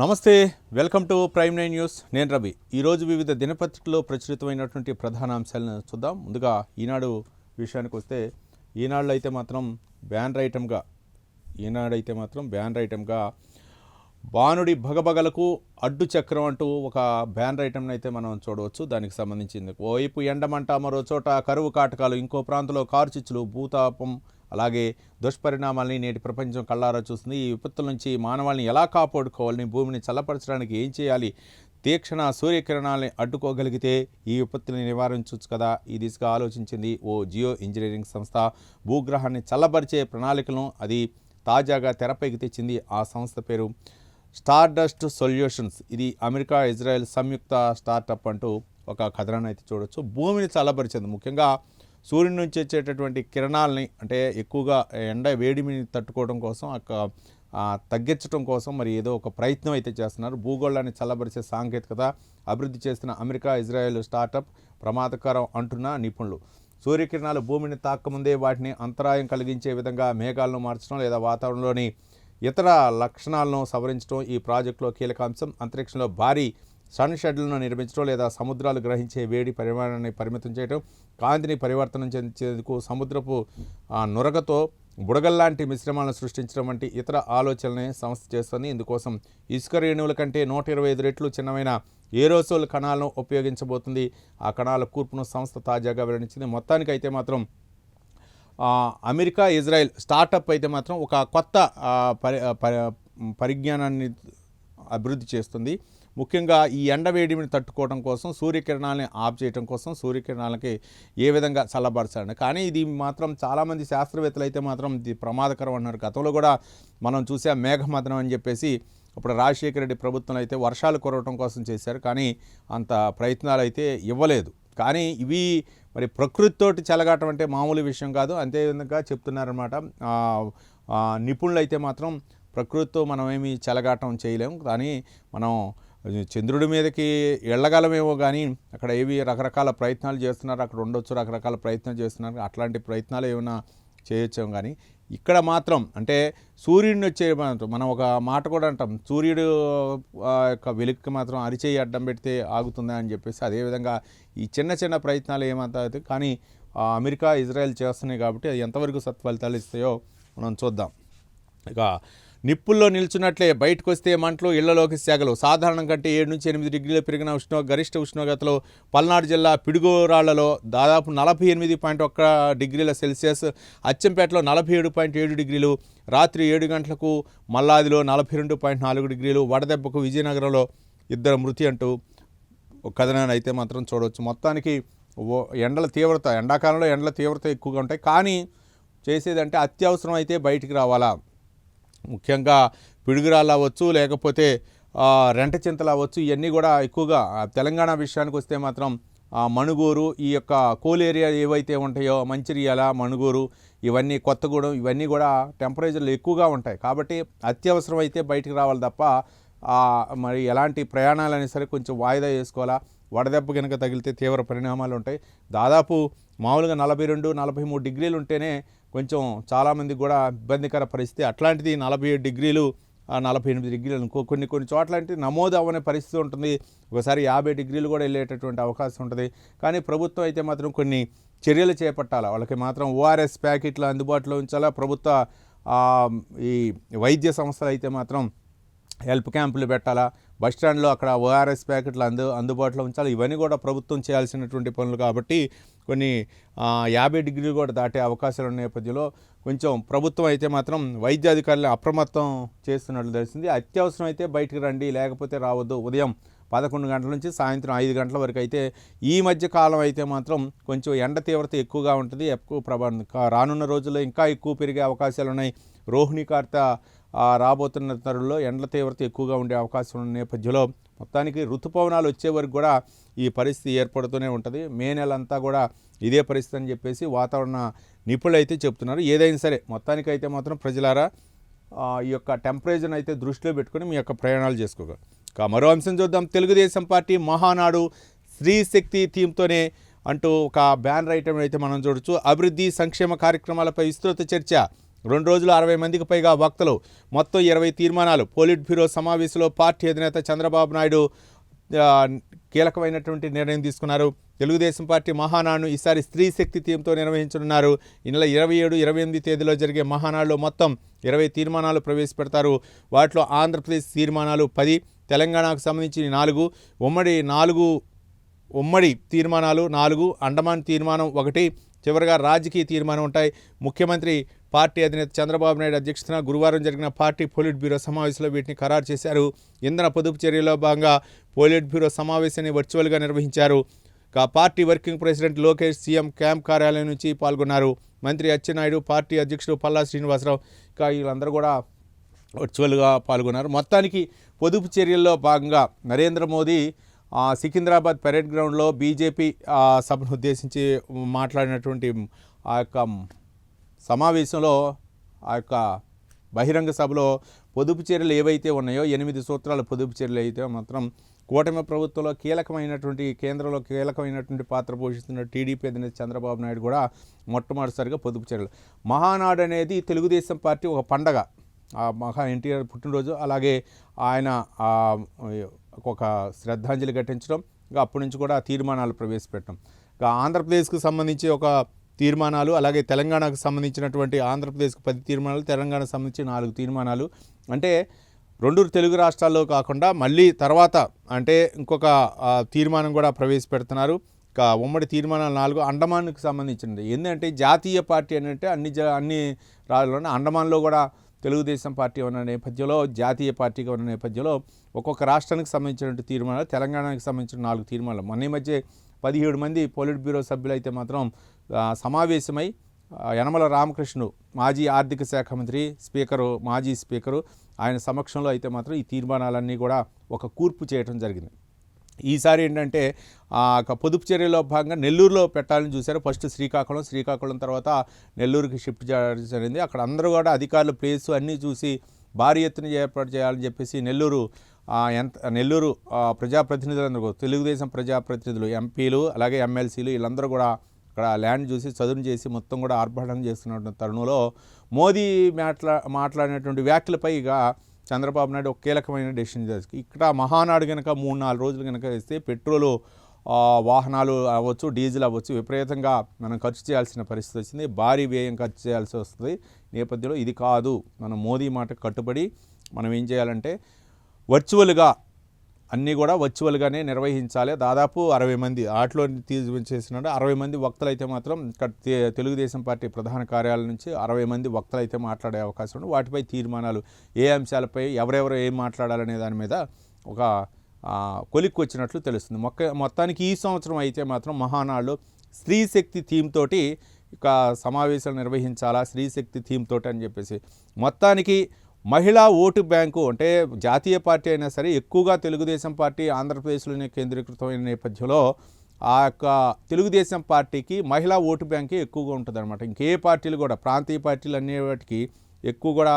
నమస్తే, welcome to prime nine news. నేను రవి. ఈరోజు వివిధ దినపత్రికల్లో ప్రచురితమైనటువంటి ప్రధాన అంశాలను చూద్దాం. ముందుగా ఈనాడు విషయానికి వస్తే ఈనాడులో అయితే మాత్రం బ్యానర్ ఐటమ్గా బాణుడి భగభగలకు అడ్డు చక్రం అంటూ ఒక బ్యానర్ ఐటమ్ని అయితే మనం చూడవచ్చు. దానికి సంబంధించింది ఓవైపు ఎండమంట, మరో చోట కరువు కాటకాలు, ఇంకో ప్రాంతంలో కారుచిచ్చులు, భూతాపం, అలాగే దుష్పరిణామాలని నేటి ప్రపంచం కళ్ళారా చూస్తుంది. ఈ విపత్తుల నుంచి మానవాళిని ఎలా కాపాడుకోవాలని, భూమిని చల్లపరచడానికి ఏం చేయాలి, తీక్షణ సూర్యకిరణాలని అడ్డుకోగలిగితే ఈ విపత్తుని నివారించవచ్చు కదా, ఈ దిశగా ఆలోచించింది ఓ జియో ఇంజనీరింగ్ సంస్థ. భూగ్రహాన్ని చల్లబరిచే ప్రణాళికలను అది తాజాగా తెరపైకి తెచ్చింది. ఆ సంస్థ పేరు స్టార్డస్ట్ సొల్యూషన్స్. ఇది అమెరికా ఇజ్రాయెల్ సంయుక్త స్టార్టప్ అంటూ ఒక కథనాన్ని అయితే చూడవచ్చు. భూమిని చల్లబరిచేది ముఖ్యంగా సూర్యుడి నుంచి వచ్చేటటువంటి కిరణాలని, అంటే ఎక్కువగా ఎండ వేడిని తట్టుకోవడం కోసం, తగ్గించడం కోసం మరి ఏదో ఒక ప్రయత్నం అయితే చేస్తున్నారు. భూగోళాన్ని చల్లబరిచే సాంకేతికత అభివృద్ధి చేస్తున్న అమెరికా ఇజ్రాయెల్ స్టార్టప్ ప్రమాదకరం అంటున్న నిపుణులు. సూర్యకిరణాలు భూమిని తాకముందే వాటిని అంతరాయం కలిగించే విధంగా మేఘాలను మార్చడం లేదా వాతావరణంలోని ఇతర లక్షణాలను సవరించడం ఈ ప్రాజెక్టులో కీలక అంశం. అంతరిక్షంలో భారీ సన్ షెడ్లను నిర్మించడం లేదా సముద్రాలు గ్రహించే వేడి పరిమాణాన్ని పరిమితం చేయడం, కాంతిని పరివర్తనం చెందేందుకు సముద్రపు నురగతో బుడగల్లాంటి మిశ్రమాలను సృష్టించడం వంటి ఇతర ఆలోచనల్ని సంస్థ చేస్తుంది. ఇందుకోసం ఇసుక రేణువుల కంటే 125 రెట్లు చిన్నమైన ఏరోసోల్ కణాలను ఉపయోగించబోతుంది. ఆ కణాల కూర్పును సంస్థ తాజాగా వెల్లడించింది. మొత్తానికైతే మాత్రం అమెరికా ఇజ్రాయెల్ స్టార్టప్ అయితే మాత్రం ఒక కొత్త పరిజ్ఞానాన్ని అభివృద్ధి చేస్తుంది. ముఖ్యంగా ఈ ఎండవేడిని తట్టుకోవడం కోసం, సూర్యకిరణాలని ఆఫ్ చేయడం కోసం, సూర్యకిరణాలకి ఏ విధంగా చల్లబరచాలని. కానీ ఇది మాత్రం చాలామంది శాస్త్రవేత్తలు అయితే మాత్రం ఇది ప్రమాదకరం అన్నారు. గతంలో కూడా మనం చూసాం మేఘమదనం అని చెప్పేసి. అప్పుడు రాజశేఖర రెడ్డి ప్రభుత్వం అయితే వర్షాలు కురవటం కోసం చేశారు, కానీ అంత ప్రయత్నాలు అయితే ఇవ్వలేదు. కానీ ఇవి మరి ప్రకృతితోటి చెలగాటం అంటే మామూలు విషయం కాదు. అంతేవిధంగా చెప్తున్నారన్నమాట నిపుణులు అయితే మాత్రం. ప్రకృతితో మనం ఏమి చెలగాటం చేయలేము, కానీ మనం చంద్రుడి మీదకి వెళ్ళగలమేమో, కానీ అక్కడ ఏవి రకరకాల ప్రయత్నాలు చేస్తున్నారు, అక్కడ ఉండొచ్చు రకరకాల ప్రయత్నాలు చేస్తున్నారు. అట్లాంటి ప్రయత్నాలు ఏమైనా చేయొచ్చాం, కానీ ఇక్కడ మాత్రం అంటే సూర్యుడిని వచ్చే మనం ఒక మాట కూడా అంటాం, సూర్యుడు యొక్క వెలుగుకి మాత్రం అరిచేయి అడ్డం పెడితే ఆగుతుందా అని చెప్పేసి. అదేవిధంగా ఈ చిన్న చిన్న ప్రయత్నాలు ఏమంతా, కానీ అమెరికా ఇజ్రాయెల్ చేస్తున్నాయి కాబట్టి అది ఎంతవరకు సత్ఫలితాలు ఇస్తాయో మనం చూద్దాం. ఇక నిప్పుల్లో నిల్చున్నట్లే బయటకు వస్తే మంటలు, ఇళ్లలోకి సెగలు. సాధారణం కంటే 7 నుంచి 8 డిగ్రీలు పెరిగిన గరిష్ట ఉష్ణోగ్రతలో పల్నాడు జిల్లా పిడుగురాళ్లలో దాదాపు 48.1 డిగ్రీల సెల్సియస్, అచ్చంపేటలో 47.7 డిగ్రీలు, రాత్రి 7 గంటలకు మల్లాదిలో 42.4 డిగ్రీలు, వడదెబ్బకు విజయనగరంలో 2 మృతి అంటూ ఒక కథనాన్ని అయితే మాత్రం చూడవచ్చు. మొత్తానికి ఎండల తీవ్రత, ఎండాకాలంలో ఎండల తీవ్రత ఎక్కువగా ఉంటాయి, కానీ చేసేదంటే అత్యవసరం అయితే బయటికి రావాలా. ముఖ్యంగా పిడుగురాళ్ళు అవ్వచ్చు, లేకపోతే రెంట చింతలు అవ్వచ్చు, ఇవన్నీ కూడా ఎక్కువగా తెలంగాణ విషయానికి వస్తే మాత్రం మణుగూరు, ఈ యొక్క కోల్ ఏరియా ఏవైతే ఉంటాయో మంచిర్యాల, మణుగూరు, ఇవన్నీ కొత్తగూడెం, ఇవన్నీ కూడా టెంపరేచర్లు ఎక్కువగా ఉంటాయి. కాబట్టి అత్యవసరం అయితే బయటికి రావాలి తప్ప మరి ఎలాంటి ప్రయాణాలైనా సరే కొంచెం వాయిదా వేసుకోవాలా. వడదెబ్బ కనుక తగిలితే తీవ్ర పరిణామాలు ఉంటాయి. దాదాపు మామూలుగా 42-43 డిగ్రీలు ఉంటేనే కొంచెం చాలామందికి కూడా ఇబ్బందికర పరిస్థితి. అట్లాంటిది 47 డిగ్రీలు, 48 డిగ్రీలు కొన్ని చోట్ల అంటే నమోదు అవ్వని పరిస్థితి ఉంటుంది. ఒకసారి 50 డిగ్రీలు కూడా వెళ్ళేటటువంటి అవకాశం ఉంటుంది. కానీ ప్రభుత్వం అయితే మాత్రం కొన్ని చర్యలు చేపట్టాలి. వాళ్ళకి మాత్రం ఓఆర్ఎస్ ప్యాకెట్లు అందుబాటులో ఉంచాలా. ప్రభుత్వ ఈ వైద్య సంస్థలు అయితే మాత్రం హెల్ప్ క్యాంపులు పెట్టాలా. బస్టాండ్లో అక్కడ ఓఆర్ఎస్ ప్యాకెట్లు అందుబాటులో ఉంచాలి. ఇవన్నీ కూడా ప్రభుత్వం చేయాల్సినటువంటి పనులు కాబట్టి కొన్ని 50 డిగ్రీలు కూడా దాటే అవకాశాలు ఉన్న నేపథ్యంలో కొంచెం ప్రభుత్వం అయితే మాత్రం వైద్య అధికారులను అప్రమత్తం చేస్తున్నట్లు తెలిసింది. అత్యవసరం అయితే బయటికి రండి, లేకపోతే రావద్దు. ఉదయం 11 గంటల నుంచి సాయంత్రం 5 గంటల వరకు అయితే ఈ మధ్య కాలం అయితే మాత్రం కొంచెం ఎండ తీవ్రత ఎక్కువగా ఉంటుంది. రానున్న రోజుల్లో ఇంకా ఎక్కువ పెరిగే అవకాశాలు ఉన్నాయి. రోహిణి కార్త రాబోతున్న తరుణంలో ఎండల తీవ్రత ఎక్కువగా ఉండే అవకాశం ఉన్న నేపథ్యంలో మొత్తానికి ఋతుపవనాలు వచ్చే వరకు కూడా ఈ పరిస్థితి ఏర్పడుతూనే ఉంటుంది. మే నెలంతా కూడా ఇదే పరిస్థితి అని చెప్పేసి వాతావరణ నిపుణులు అయితే చెప్తున్నారు. ఏదైనా సరే మొత్తానికైతే మాత్రం ప్రజలారా ఈ యొక్క టెంపరేచర్ని అయితే దృష్టిలో పెట్టుకొని మీ యొక్క ప్రయాణాలు చేసుకోగలరు. మరో అంశం చూద్దాం. తెలుగుదేశం పార్టీ మహానాడు స్త్రీ శక్తి థీమ్తోనే అంటూ ఒక బ్యానర్ ఐటమ్ అయితే మనం చూడొచ్చు. అభివృద్ధి సంక్షేమ కార్యక్రమాలపై విస్తృత చర్చ. 2 రోజులు 60 మందికి పైగా వక్తలు, మొత్తం 20 తీర్మానాలు. పోలిట్ బ్యూరో సమావేశంలో పార్టీ అధినేత చంద్రబాబు నాయుడు కీలకమైనటువంటి నిర్ణయం తీసుకున్నారు. తెలుగుదేశం పార్టీ మహానాడును ఈసారి స్త్రీ శక్తి థీమ్తో నిర్వహించనున్నారు. ఈ నెల 27, 28 తేదీలో జరిగే మహానాడులో మొత్తం 20 తీర్మానాలు ప్రవేశపెడతారు. వాటిలో ఆంధ్రప్రదేశ్ తీర్మానాలు 10, తెలంగాణకు సంబంధించి 4, ఉమ్మడి తీర్మానాలు 4, అండమాన్ తీర్మానం 1, చివరిగా రాజకీయ తీర్మానం ఉంటాయి. ముఖ్యమంత్రి పార్టీ అధినేత చంద్రబాబు నాయుడు అధ్యక్షతన గురువారం జరిగిన పార్టీ పోలిట్ బ్యూరో సమావేశంలో వీటిని ఖరారు చేశారు. ఇంధన పొదుపు చర్యలో భాగంగా పోలిట్ బ్యూరో సమావేశాన్ని వర్చువల్గా నిర్వహించారు. Party working president Lokesh CM camp కార్యాలయం నుంచి పాల్గొన్నారు. మంత్రి అచ్చెన్నాయుడు, పార్టీ అధ్యక్షుడు పల్లా శ్రీనివాసరావు వీళ్ళందరూ కూడా వర్చువల్గా పాల్గొన్నారు. మొత్తానికి పొదుపు చర్యల్లో భాగంగా నరేంద్ర మోదీ సికింద్రాబాద్ పెరేడ్ గ్రౌండ్లో బీజేపీ సభను ఉద్దేశించి మాట్లాడినటువంటి ఆ యొక్క సమావేశంలో, ఆ యొక్క బహిరంగ సభలో పొదుపు చర్యలు ఏవైతే ఉన్నాయో 8 సూత్రాల పొదుపు చర్యలు అయితే మాత్రం కూటమి ప్రభుత్వంలో కేంద్రంలో కీలకమైనటువంటి పాత్ర పోషిస్తున్న టీడీపీ అధినేత చంద్రబాబు నాయుడు కూడా మొట్టమొదటిసారిగా పొదుపు చర్యలు. మహానాడు అనేది తెలుగుదేశం పార్టీ ఒక పండగ. ఎన్టీఆర్ పుట్టినరోజు, అలాగే ఆయన ఒక శ్రద్ధాంజలి ఘటించడం, అప్పటి నుంచి కూడా తీర్మానాలు ప్రవేశపెట్టడం. ఆంధ్రప్రదేశ్కు సంబంధించి ఒక తీర్మానాలు, అలాగే తెలంగాణకు సంబంధించినటువంటి ఆంధ్రప్రదేశ్కు 10 తీర్మానాలు, తెలంగాణకు సంబంధించి 4 తీర్మానాలు. అంటే 2 తెలుగు రాష్ట్రాల్లో కాకుండా మళ్ళీ తర్వాత అంటే ఇంకొక తీర్మానం కూడా ప్రవేశపెడుతున్నారు. ఉమ్మడి తీర్మానాలు 4. అండమాన్కి సంబంధించినది ఏంటంటే జాతీయ పార్టీ అంటే అన్ని రాష్ట్రాల్లోనే అండమాన్లో కూడా తెలుగుదేశం పార్టీ ఉన్న నేపథ్యంలో, జాతీయ పార్టీగా ఉన్న నేపథ్యంలో ఒక్కొక్క రాష్ట్రానికి సంబంధించినటువంటి తీర్మానాలు, తెలంగాణకు సంబంధించిన 4 తీర్మానాలు. మొన్న మధ్య 17 మంది పోలిట్ బ్యూరో సభ్యులు అయితే మాత్రం సమావేశమై యనమల రామకృష్ణుడు, మాజీ ఆర్థిక శాఖ మంత్రి, మాజీ స్పీకరు, ఆయన సమక్షంలో అయితే మాత్రం ఈ తీర్మానాలన్నీ కూడా ఒక కూర్పు చేయడం జరిగింది. ఈసారి ఏంటంటే పొదుపు చర్యలో భాగంగా నెల్లూరులో పెట్టాలని చూశారు. ఫస్ట్ శ్రీకాకుళం తర్వాత నెల్లూరుకి షిఫ్ట్ జరిగింది. అక్కడ అందరూ కూడా అధికారులు ప్లేసు అన్నీ చూసి భారీ ఎత్తున ఏర్పాటు చేయాలని చెప్పేసి నెల్లూరు ప్రజాప్రతినిధులందరూ, తెలుగుదేశం ప్రజాప్రతినిధులు, ఎంపీలు, అలాగే ఎమ్మెల్సీలు వీళ్ళందరూ కూడా అక్కడ ల్యాండ్ చూసి చదును చేసి మొత్తం కూడా ఆర్భాటం చేస్తున్నటువంటి తరుణంలో మోదీ మాట్లాడినటువంటి వ్యాఖ్యలపై చంద్రబాబు నాయుడు ఒక కీలకమైన డెసిషన్ తీసుకు. ఇక్కడ మహానాడు కనుక 3-4 రోజులు కనుక వేస్తే పెట్రోలు వాహనాలు అవ్వచ్చు, డీజిల్ అవ్వచ్చు, విపరీతంగా మనం ఖర్చు చేయాల్సిన పరిస్థితి వచ్చింది. భారీ వ్యయం ఖర్చు చేయాల్సి వస్తుంది. నేపథ్యంలో ఇది కాదు, మనం మోదీ మాటకు కట్టుబడి మనం ఏం చేయాలంటే వర్చువల్గా అన్నీ కూడా వర్చువల్గానే నిర్వహించాలి. దాదాపు 60 మంది ఆటలో చేసినట్టు 60 మంది వక్తలు అయితే మాత్రం ఇక్కడ తెలుగుదేశం పార్టీ ప్రధాన కార్యాలయం నుంచి 60 మంది వక్తలు అయితే మాట్లాడే అవకాశం ఉంది. వాటిపై తీర్మానాలు, ఏ అంశాలపై ఎవరెవరు ఏం మాట్లాడాలనే దాని మీద ఒక కొలిక్కి వచ్చినట్లు తెలుస్తుంది. మొత్తానికి ఈ సంవత్సరం అయితే మాత్రం మహానాడులో స్త్రీ శక్తి థీమ్ తోటి ఇక సమావేశాలు నిర్వహించాలా, స్త్రీ శక్తి థీమ్ తోటి అని చెప్పేసి. మొత్తానికి మహిళా ఓటు బ్యాంకు అంటే జాతీయ పార్టీ అయినా సరే ఎక్కువగా తెలుగుదేశం పార్టీ ఆంధ్రప్రదేశ్లోనే కేంద్రీకృతమైన నేపథ్యంలో ఆ యొక్క తెలుగుదేశం పార్టీకి మహిళా ఓటు బ్యాంకే ఎక్కువగా ఉంటుంది అనమాట. ఇంకే పార్టీలు కూడా, ప్రాంతీయ పార్టీలు అనే వాటికి ఎక్కువ కూడా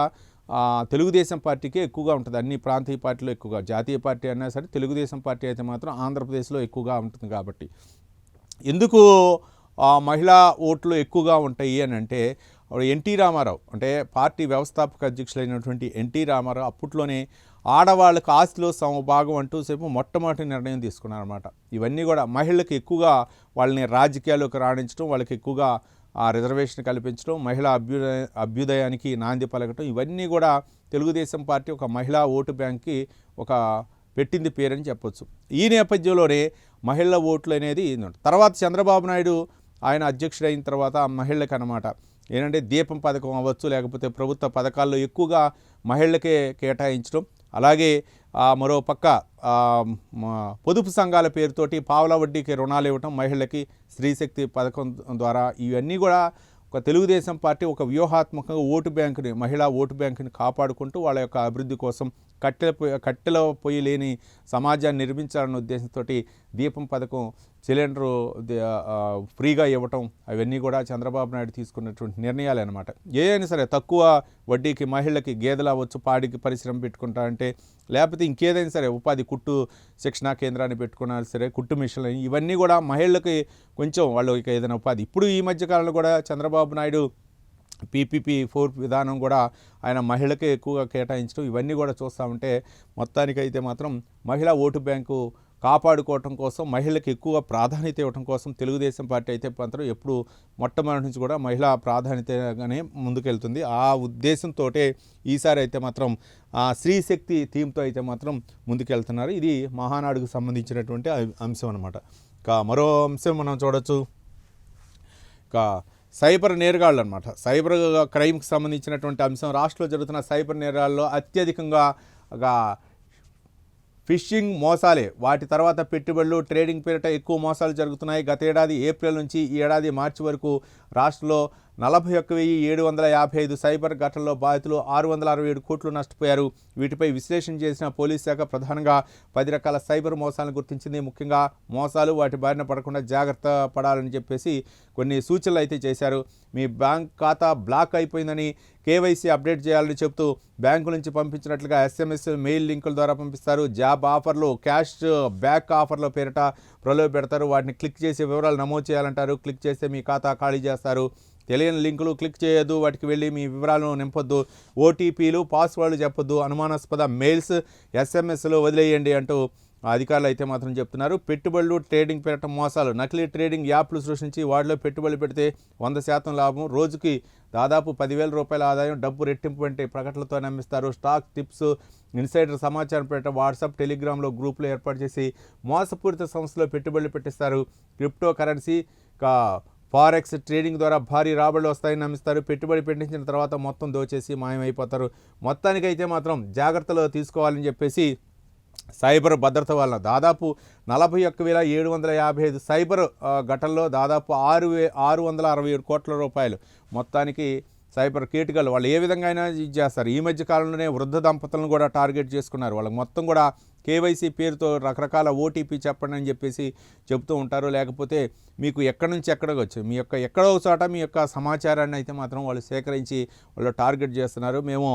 తెలుగుదేశం పార్టీకే ఎక్కువగా ఉంటుంది. అన్ని ప్రాంతీయ పార్టీలు ఎక్కువగా, జాతీయ పార్టీ అయినా సరే తెలుగుదేశం పార్టీ అయితే మాత్రం ఆంధ్రప్రదేశ్లో ఎక్కువగా ఉంటుంది. కాబట్టి ఎందుకు మహిళా ఓట్లు ఎక్కువగా ఉంటాయి అని అంటే, ఎన్టీ రామారావు అంటే పార్టీ వ్యవస్థాపక అధ్యక్షులైనటువంటి ఎన్టీ రామారావు అప్పట్లోనే ఆడవాళ్ళకి ఆస్తిలో సమభాగం అంటూ మొట్టమొదటి నిర్ణయం తీసుకున్నారన్నమాట. ఇవన్నీ కూడా మహిళలకు ఎక్కువగా వాళ్ళని రాజకీయాల్లోకి రాణించడం, వాళ్ళకి ఎక్కువగా రిజర్వేషన్ కల్పించడం, మహిళా అభ్యుదయానికి నాంది పలకటం, ఇవన్నీ కూడా తెలుగుదేశం పార్టీ ఒక మహిళా ఓటు బ్యాంక్కి ఒక పెట్టింది పేరని చెప్పొచ్చు. ఈ నేపథ్యంలోనే మహిళల ఓట్లు అనేది తర్వాత చంద్రబాబు నాయుడు ఆయన అధ్యక్షుడైన తర్వాత మహిళలకు అన్నమాట ఏంటంటే దీపం పథకం అవ్వచ్చు, లేకపోతే ప్రభుత్వ పథకాల్లో ఎక్కువగా మహిళలకే కేటాయించడం, అలాగే మరో పక్క పొదుపు సంఘాల పేరుతోటి పావలా వడ్డీకి రుణాలు ఇవ్వటం మహిళలకి, స్త్రీశక్తి పథకం ద్వారా, ఇవన్నీ కూడా ఒక తెలుగుదేశం పార్టీ ఒక వ్యూహాత్మకంగా ఓటు బ్యాంకుని, మహిళా ఓటు బ్యాంకుని కాపాడుకుంటూ వాళ్ళ యొక్క అభివృద్ధి కోసం కట్టెల పొయ్యి లేని సమాజాన్ని నిర్మించాలన్న ఉద్దేశంతో దీపం పథకం, సిలిండరు ఫ్రీగా ఇవ్వటం, అవన్నీ కూడా చంద్రబాబు నాయుడు తీసుకున్నటువంటి నిర్ణయాలు అనమాట. ఏ అయినా సరే తక్కువ వడ్డీకి మహిళలకి గేదెలు అవ్వచ్చు, పాడికి పరిశ్రమ పెట్టుకుంటా అంటే, లేకపోతే ఇంకేదైనా సరే ఉపాధి కుట్టు శిక్షణా కేంద్రాన్ని పెట్టుకున్నా సరే, కుట్టు మిషన్లు, ఇవన్నీ కూడా మహిళలకి కొంచెం వాళ్ళకి ఏదైనా ఉపాధి. ఇప్పుడు ఈ మధ్యకాలంలో కూడా చంద్రబాబు నాయుడు PPP4 విధానం కూడా ఆయన మహిళకే ఎక్కువగా కేటాయించడం, ఇవన్నీ కూడా చూస్తూ ఉంటే మొత్తానికైతే మాత్రం మహిళా ఓటు బ్యాంకు కాపాడుకోవటం కోసం, మహిళలకు ఎక్కువ ప్రాధాన్యత ఇవ్వడం కోసం తెలుగుదేశం పార్టీ అయితే మాత్రం ఎప్పుడు మొట్టమొదటి నుంచి కూడా మహిళా ప్రాధాన్యతగానే ముందుకెళ్తుంది. ఆ ఉద్దేశంతో ఈసారి అయితే మాత్రం స్త్రీశక్తి థీమ్తో అయితే మాత్రం ముందుకెళ్తున్నారు. ఇది మహానాడుకు సంబంధించినటువంటి అంశం అనమాట. మరో అంశం మనం చూడొచ్చు. సైబర్ నేరగాళ్ళు అనమాట. సైబర్ క్రైమ్కి సంబంధించినటువంటి అంశం. రాష్ట్రంలో జరుగుతున్న సైబర్ నేరాల్లో అత్యధికంగా ఫిషింగ్ మోసాలే. వాటి తర్వాత పెట్టుబడులు, ట్రేడింగ్ పేరిట ఎక్కువ మోసాలు జరుగుతున్నాయి. గత ఏడాది ఏప్రిల్ నుంచి ఈ ఏడాది మార్చి వరకు రాష్ట్రంలో 41,755 సైబర్ ఘటనలో బాధితులు 667 కోట్లు నష్టపోయారు. వీటిపై విశ్లేషణ చేసిన పోలీస్ శాఖ ప్రధానంగా 10 రకాల సైబర్ మోసాలను గుర్తించింది. ముఖ్యంగా మోసాలు, వాటి బారిన పడకుండా జాగ్రత్త పడాలని చెప్పేసి కొన్ని సూచనలు అయితే చేశారు. మీ బ్యాంక్ ఖాతా బ్లాక్ అయిపోయిందని కేవైసీ అప్డేట్ చేయాలని చెబుతూ బ్యాంకు నుంచి పంపించినట్లుగా SMS, మెయిల్ లింకుల ద్వారా పంపిస్తారు. జాబ్ ఆఫర్లు, క్యాష్ బ్యాక్ ఆఫర్ల పేరిట ప్రలోభ పెడతారు. వాటిని క్లిక్ చేసి వివరాలు నమోదు చేయాలంటారు. క్లిక్ చేస్తే మీ ఖాతా ఖాళీ చేస్తారు. తెలియని లింకులు క్లిక్ చేయొద్దు, వాటికి వెళ్ళి మీ వివరాలను నింపొద్దు, OTPలు, పాస్వర్డ్లు చెప్పొద్దు, అనుమానాస్పద మెయిల్స్, SMSలు వదిలేయండి అంటూ అధికారులు అయితే మాత్రం చెప్తున్నారు. పెట్టుబడులు, ట్రేడింగ్ పేరిట మోసాలు. నకిలీ ట్రేడింగ్ యాప్లు సృష్టించి వాటిలో పెట్టుబడులు పెడితే 100% లాభం, రోజుకి దాదాపు 10,000 రూపాయల ఆదాయం, డబ్బు రెట్టింపు వంటి ప్రకటనలతో నమ్మిస్తారు. స్టాక్ టిప్స్, ఇన్సైడర్ సమాచారం పేరిట వాట్సాప్, టెలిగ్రామ్లో గ్రూపులు ఏర్పాటు చేసి మోసపూరిత సంస్థలో పెట్టుబడులు పెట్టిస్తారు. క్రిప్టో కరెన్సీ, ఫారెక్స్ ట్రేడింగ్ ద్వారా భారీ రాబడులు వస్తాయని నమ్మిస్తారు. పెట్టుబడి పెట్టించిన తర్వాత మొత్తం దోచేసి మాయమైపోతారు. మొత్తానికైతే మాత్రం జాగ్రత్తలు తీసుకోవాలని చెప్పేసి సైబర్ భద్రత వలన దాదాపు 41,755 సైబర్ ఘటనలో దాదాపు 667 కోట్ల రూపాయలు మొత్తానికి సైబర్ కేటుగాళ్ళు వాళ్ళు ఏ విధంగా అయినా ఇది చేస్తారు. ఈ మధ్య కాలంలోనే వృద్ధ దంపతులను కూడా టార్గెట్ చేసుకున్నారు. వాళ్ళకి మొత్తం కూడా కేవైసీ పేరుతో రకరకాల OTP చెప్పండి అని చెప్పేసి చెబుతూ ఉంటారు. లేకపోతే మీకు ఎక్కడి నుంచి ఎక్కడికి వచ్చు, మీ యొక్క ఎక్కడో చోట మీ యొక్క సమాచారాన్ని అయితే మాత్రం వాళ్ళు సేకరించి వాళ్ళు టార్గెట్ చేస్తున్నారు. మేము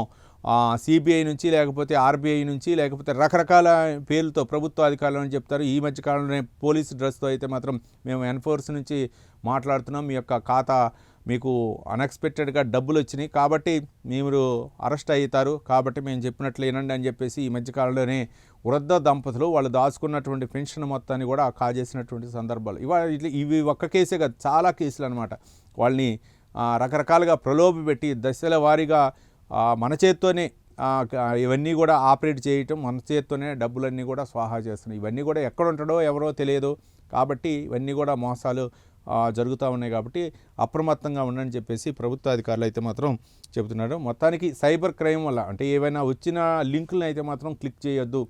CBI నుంచి, లేకపోతే RBI నుంచి, లేకపోతే రకరకాల పేర్లతో ప్రభుత్వ అధికారులు అని చెప్తారు. ఈ మధ్య కాలంలోనే పోలీస్ డ్రెస్తో అయితే మాత్రం మేము ఎన్ఫోర్స్ నుంచి మాట్లాడుతున్నాం, మీ యొక్క ఖాతా మీకు అన్ఎక్స్పెక్టెడ్గా డబ్బులు వచ్చినాయి కాబట్టి మీరు అరెస్ట్ అవుతారు, కాబట్టి మేము చెప్పినట్లు వినండి అని చెప్పేసి ఈ మధ్యకాలంలోనే వృద్ధ దంపతులు వాళ్ళు దాచుకున్నటువంటి పెన్షన్ మొత్తాన్ని కూడా కాజేసినటువంటి సందర్భాలు. ఇవి ఒక్క కేసే కాదు, చాలా కేసులు అనమాట. వాళ్ళని రకరకాలుగా ప్రలోభ పెట్టి దశల వారీగా మన చేత్తోనే ఇవన్నీ కూడా ఆపరేట్ చేయటం, మన చేత్తోనే డబ్బులన్నీ కూడా స్వాహా చేస్తున్నాయి. ఇవన్నీ కూడా ఎక్కడ ఉంటాడో ఎవరో తెలియదు కాబట్టి ఇవన్నీ కూడా మోసాలు జరుగుతూ ఉన్నాయి. కాబట్టి అప్రమత్తంగా ఉండని చెప్పేసి ప్రభుత్వ అధికారులు అయితే మాత్రం చెబుతున్నారు. మొత్తానికి సైబర్ క్రైమ్ వల్ల అంటే ఏవైనా వచ్చిన లింకులను అయితే మాత్రం క్లిక్ చేయొద్దు.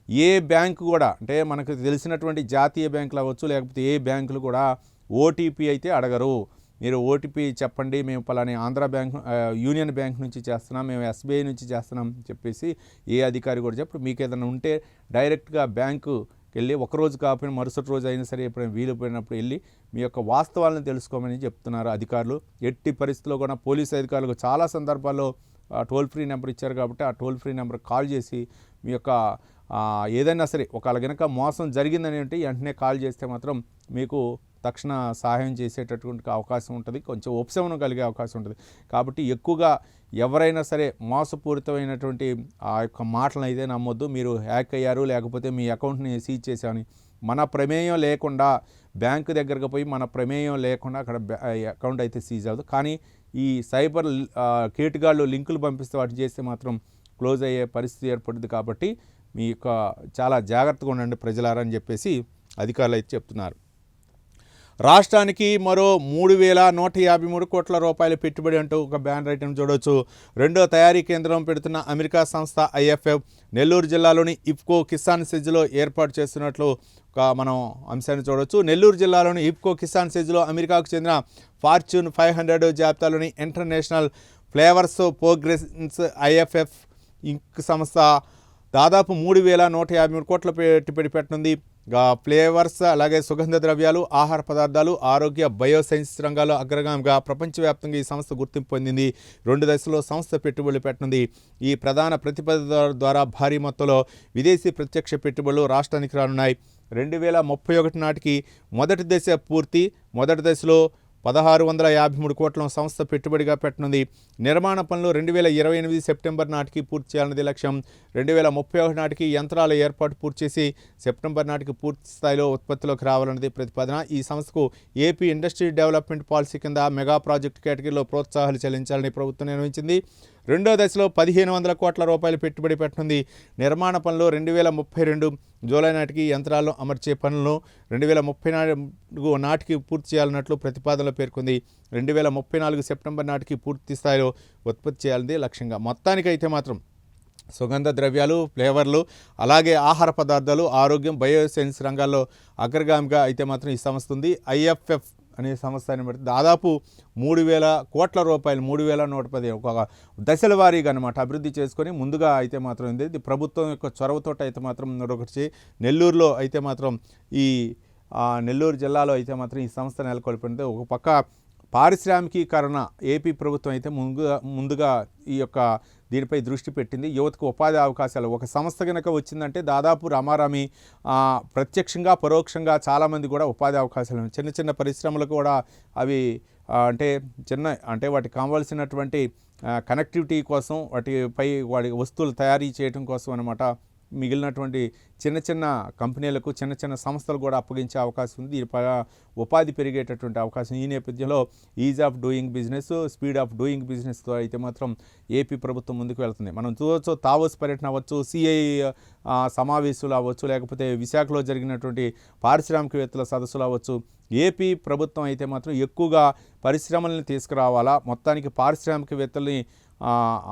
ఏ బ్యాంకు కూడా అంటే మనకు తెలిసినటువంటి జాతీయ బ్యాంకులు అవ్వచ్చు, లేకపోతే ఏ బ్యాంకులు కూడా OTP అయితే అడగరు. మీరు OTP చెప్పండి, మేము పలాని ఆంధ్ర బ్యాంక్, యూనియన్ బ్యాంక్ నుంచి చేస్తున్నాం, మేము SBI నుంచి చేస్తున్నాం చెప్పేసి ఏ అధికారి కూడా చెప్పు. మీకు ఏదైనా ఉంటే డైరెక్ట్గా బ్యాంకు వెళ్ళి ఒకరోజు కాకపోయినా మరుసటి రోజు అయినా సరే ఎప్పుడైనా వీలు పోయినప్పుడు వెళ్ళి మీ యొక్క వాస్తవాలను తెలుసుకోమని చెప్తున్నారు అధికారులు. ఎట్టి పరిస్థితుల్లో కూడా పోలీసు అధికారులకు చాలా సందర్భాల్లో టోల్ ఫ్రీ నెంబర్ ఇచ్చారు కాబట్టి ఆ టోల్ ఫ్రీ నెంబర్ కాల్ చేసి మీ యొక్క ఏదైనా సరే ఒకవేళ కనుక మోసం జరిగిందని అంటే వెంటనే కాల్ చేస్తే మాత్రం మీకు తక్షణ సహాయం చేసేటటువంటి అవకాశం ఉంటుంది, కొంచెం ఉపశమనం కలిగే అవకాశం ఉంటుంది. కాబట్టి ఎక్కువగా ఎవరైనా సరే మోసపూరితమైనటువంటి ఆ యొక్క మాటలను అయితే నమ్మొద్దు. మీరు హ్యాక్ అయ్యారు, లేకపోతే మీ అకౌంట్ని సీజ్ చేశామని మన ప్రమేయం లేకుండా బ్యాంకు దగ్గరకు పోయి మన ప్రమేయం లేకుండా అక్కడ అకౌంట్ అయితే సీజ్ అవ్వదు. కానీ ఈ సైబర్ కేటుగాళ్ళు లింకులు పంపిస్తే వాటిని చేస్తే మాత్రం క్లోజ్ అయ్యే పరిస్థితి ఏర్పడుతుంది. కాబట్టి మీ యొక్క చాలా జాగ్రత్తగా ఉండండి ప్రజలారా అని చెప్పేసి అధికారులు అయితే చెప్తున్నారు. రాష్ట్రానికి మరో 3,153 కోట్ల రూపాయల పెట్టుబడి అంటూ ఒక బ్యానర్ ఐటమ్ చూడవచ్చు. రెండో తయారీ కేంద్రం పెడుతున్న అమెరికా సంస్థ IFF నెల్లూరు జిల్లాలోని ఇఫ్కో కిసాన్ సెజ్లో ఏర్పాటు చేస్తున్నట్లు మనం అంశాన్ని చూడవచ్చు. నెల్లూరు జిల్లాలోని ఇఫ్కో కిసాన్ సెజ్లో అమెరికాకు చెందిన ఫార్చ్యూన్ 500 జాబితాలోని ఇంటర్నేషనల్ ఫ్లేవర్స్ ప్రోగ్రెన్స్ IFF ఇంక్ సంస్థ దాదాపు 3,153 కోట్ల పెట్టుబడి పెట్టనుంది. ఫ్లేవర్స్ అలాగే సుగంధ ద్రవ్యాలు, ఆహార పదార్థాలు, ఆరోగ్య, బయోసైన్స్ రంగాల్లో అగ్రగామిగా ప్రపంచవ్యాప్తంగా ఈ సంస్థ గుర్తింపు పొందింది. 2 దశల్లో సంస్థ పెట్టుబడులు పెట్టనుంది. ఈ ప్రధాన ప్రతిపాదన ద్వారా భారీ మొత్తంలో విదేశీ ప్రత్యక్ష పెట్టుబడులు రాష్ట్రానికి రానున్నాయి. 2031 నాటికి మొదటి దశ పూర్తి. మొదటి దశలో 1653 కోట్ల సంస్థ పెట్టుబడిగా పెట్టనుంది. నిర్మాణ పనులు 2028 సెప్టెంబర్ నాటికి పూర్తి చేయాలన్నది లక్ష్యం. 2031 నాటికి యంత్రాల ఏర్పాటు పూర్తి చేసి సెప్టెంబర్ నాటికి పూర్తి స్థాయిలో ఉత్పత్తిలోకి రావాలన్నది ప్రతిపాదన. ఈ సంస్థకు ఏపీ ఇండస్ట్రీ డెవలప్మెంట్ పాలసీ కింద మెగా ప్రాజెక్టు కేటగిరీలో ప్రోత్సాహాలు చెల్లించాలని ప్రభుత్వం నిర్ణయించింది. రెండో దశలో 1500 కోట్ల రూపాయలు పెట్టుబడి పెట్టనుంది. నిర్మాణ పనులు 2032 జూలై నాటికి యంత్రాలను అమర్చే పనులను 2034 నాటికి పూర్తి చేయాలన్నట్లు ప్రతిపాదనలో పేర్కొంది. 2034 సెప్టెంబర్ నాటికి పూర్తి స్థాయిలో ఉత్పత్తి చేయాలన్నది లక్ష్యంగా. మొత్తానికైతే మాత్రం సుగంధ ద్రవ్యాలు, ఫ్లేవర్లు, అలాగే ఆహార పదార్థాలు, ఆరోగ్యం, బయోసైన్స్ రంగాల్లో అగ్రగామిగా అయితే మాత్రం ఈ సంస్థ ఉంది. ఐఎఫ్ఎఫ్ అనే సంస్థ అని బట్టి దాదాపు 3000 కోట్ల రూపాయలు, 3110 ఒక దశల వారీగా అనమాట అభివృద్ధి చేసుకొని ముందుగా అయితే మాత్రం ఉంది. ఇది ప్రభుత్వం యొక్క చొరవతో అయితే మాత్రం మరొకటి నెల్లూరులో అయితే మాత్రం ఈ నెల్లూరు జిల్లాలో అయితే మాత్రం ఈ సంస్థ నెలకొల్పింది. ఒక పక్క పారిశ్రామికీకరణ ఏపీ ప్రభుత్వం అయితే ముందుగా ఈ యొక్క దీనిపై దృష్టి పెట్టింది. యువతకు ఉపాధి అవకాశాలు ఒక సంస్థ కనుక వచ్చిందంటే దాదాపు రామారామి ప్రత్యక్షంగా పరోక్షంగా చాలామంది కూడా ఉపాధి అవకాశాలు చిన్న చిన్న పరిశ్రమలు కూడా అవి అంటే వాటికి కావాల్సినటువంటి కనెక్టివిటీ కోసం వాటి వస్తువులు తయారీ చేయడం కోసం అనమాట మిగిలినటువంటి చిన్న చిన్న కంపెనీలకు, చిన్న చిన్న సంస్థలు కూడా అప్పగించే అవకాశం ఉంది. దీనిపై ఉపాధి పెరిగేటటువంటి అవకాశం. ఈ నేపథ్యంలో ease of doing business, speed of doing బిజినెస్తో అయితే మాత్రం ఏపీ ప్రభుత్వం ముందుకు వెళ్తుంది. మనం చూడవచ్చు, తావోస్ పర్యటన అవ్వచ్చు, సిఐ సమావేశాలు అవ్వచ్చు, లేకపోతే విశాఖలో జరిగినటువంటి పారిశ్రామికవేత్తల సదస్సులు అవ్వచ్చు. ఏపీ ప్రభుత్వం అయితే మాత్రం ఎక్కువగా పరిశ్రమలను తీసుకురావాలా, మొత్తానికి పారిశ్రామికవేత్తల్ని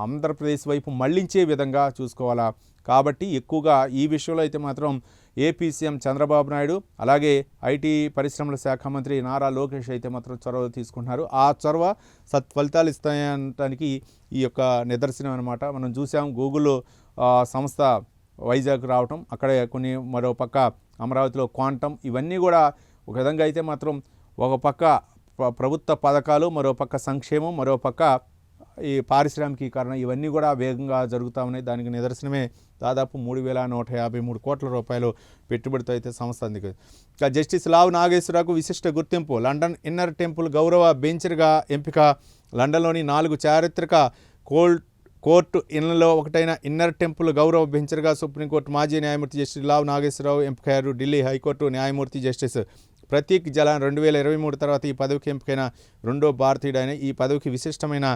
ఆంధ్రప్రదేశ్ వైపు మళ్లించే విధంగా చూసుకోవాలా. కాబట్టి ఎక్కువగా ఈ విషయంలో అయితే మాత్రం ఏపీ సీఎం చంద్రబాబు నాయుడు, అలాగే ఐటీ పరిశ్రమల శాఖ మంత్రి నారా లోకేష్ అయితే మాత్రం చొరవ తీసుకుంటున్నారు. ఆ చొరవ సత్ఫలితాలు ఇస్తాయనడానికి ఈ యొక్క నిదర్శనం అనమాట. మనం చూసాం గూగుల్ సంస్థ వైజాగ్ రావటం, అక్కడే కొన్ని మరో పక్క అమరావతిలో క్వాంటమ్, ఇవన్నీ కూడా ఒక విధంగా అయితే మాత్రం ఒక పక్క ప్రభుత్వ పథకాలు, మరో పక్క సంక్షేమం, మరో పక్క ఈ పారిశ్రామికీకరణ, ఇవన్నీ కూడా వేగంగా జరుగుతూ ఉన్నాయి. దానికి నిదర్శనమే దాదాపు 3153 కోట్ల రూపాయలు పెట్టుబడితో అయితే సంస్థ అందుకు. ఇక జస్టిస్ లావు నాగేశ్వరరావుకు విశిష్ట గుర్తింపు. లండన్ ఇన్నర్ టెంపుల్ గౌరవ బెంచర్గా ఎంపిక. లండన్లోని 4 చారిత్రక కోర్టు ఇళ్లలో ఒకటైన ఇన్నర్ టెంపుల్ గౌరవ బెంచర్గా సుప్రీంకోర్టు మాజీ న్యాయమూర్తి జస్టిస్ లావు నాగేశ్వరరావు ఎంపికయ్యారు. ఢిల్లీ హైకోర్టు న్యాయమూర్తి జస్టిస్ ప్రతీక్ జలాన్ 2023 తర్వాత ఈ పదవికి ఎంపికైన రెండో భారతీయుడు ఆయన. ఈ పదవికి విశిష్టమైన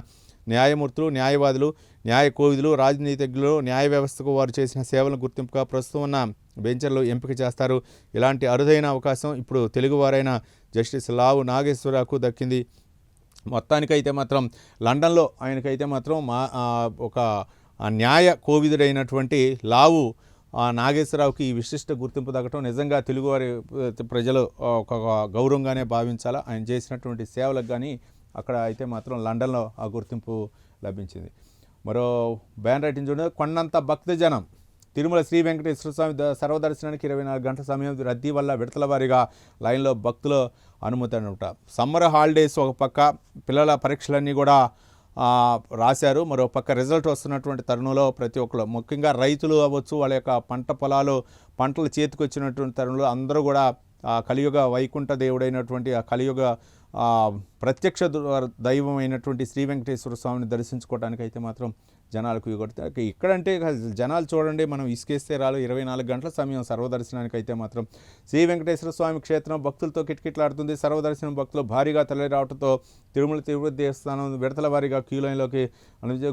న్యాయమూర్తులు, న్యాయవాదులు, న్యాయ కోవిదులు, రాజనీతిజ్ఞులు, న్యాయ వ్యవస్థకు వారు చేసిన సేవలను గుర్తింపుగా ప్రస్తుతం ఉన్న బెంచర్లు ఎంపిక చేస్తారు. ఇలాంటి అరుదైన అవకాశం ఇప్పుడు తెలుగువారైన జస్టిస్ లావు నాగేశ్వరరావుకు దక్కింది. మొత్తానికైతే మాత్రం లండన్లో ఆయనకైతే మాత్రం ఒక న్యాయ కోవిదుడైనటువంటి లావు నాగేశ్వరరావుకి ఈ విశిష్ట గుర్తింపు దక్కడం నిజంగా తెలుగువారి ప్రజలు ఒక గౌరవంగానే భావించాలా. ఆయన చేసినటువంటి సేవలకు కానీ అక్కడ అయితే మాత్రం లండన్లో ఆ గుర్తింపు లభించింది. మరో బ్యాన్ రైటింగ్ చూడండి. కొండంత భక్తజనం. తిరుమల శ్రీ వెంకటేశ్వర స్వామి సర్వదర్శనానికి 24 గంటల సమయం రద్దీ వల్ల విడతల వారీగా లైన్లో భక్తులు అనుమతి అనమాట. సమ్మర్ హాలిడేస్ ఒక పక్క, పిల్లల పరీక్షలన్నీ కూడా రాశారు. మరో పక్క రిజల్ట్ వస్తున్నటువంటి తరుణంలో ప్రతి ఒక్కరు, ముఖ్యంగా రైతులు అవ్వచ్చు, వాళ్ళ యొక్క పంటలు చేతికి వచ్చినటువంటి తరుణంలో అందరూ కూడా కలియుగ వైకుంఠ దేవుడైనటువంటి ఆ కలియుగ ప్రత్యక్ష దైవం అయినటువంటి శ్రీ వెంకటేశ్వర స్వామిని దర్శించుకోవడానికి అయితే మాత్రం జనాలకు ఇవ్వగలుగుతారు. ఇక్కడంటే జనాలు చూడండి, మనం ఇసుకేస్తే రాలు 24 గంటల సమయం సర్వదర్శనానికి అయితే మాత్రం శ్రీ వెంకటేశ్వర స్వామి క్షేత్రం భక్తులతో కిటకిటలాడుతుంది. సర్వదర్శనం భక్తులు భారీగా తరలి రావడంతో తిరుపతి దేవస్థానం విడతల వారీగా క్యూ లైన్లోకి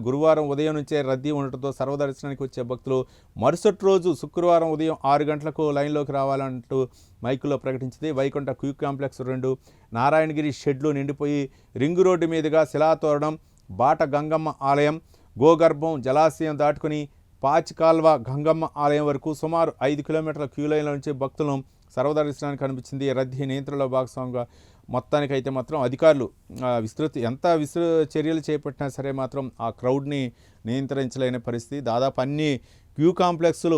గురువారం ఉదయం నుంచే రద్దీ ఉండటంతో సర్వదర్శనానికి వచ్చే భక్తులు మరుసటి రోజు శుక్రవారం ఉదయం 6 గంటలకు లైన్లోకి రావాలంటూ మైకులో ప్రకటించింది. వైకుంఠ క్యూ కాంప్లెక్స్ 2, నారాయణగిరి షెడ్లు నిండిపోయి రింగు రోడ్డు మీదుగా శిలాతోరణం, బాట గంగమ్మ ఆలయం, గోగర్భం జలాశయం దాటుకుని పాచికాల్వ గంగమ్మ ఆలయం వరకు సుమారు 5 కిలోమీటర్ల క్యూ లైన్ల నుంచి భక్తులను సర్వదర్శనానికి కనిపించింది. రద్దీ నియంత్రణలో భాగస్వామిగా మొత్తానికైతే మాత్రం అధికారులు ఎంత విస్తృత చర్యలు చేపట్టినా సరే మాత్రం ఆ క్రౌడ్ని నియంత్రించలేని పరిస్థితి. దాదాపు అన్ని క్యూ కాంప్లెక్స్లు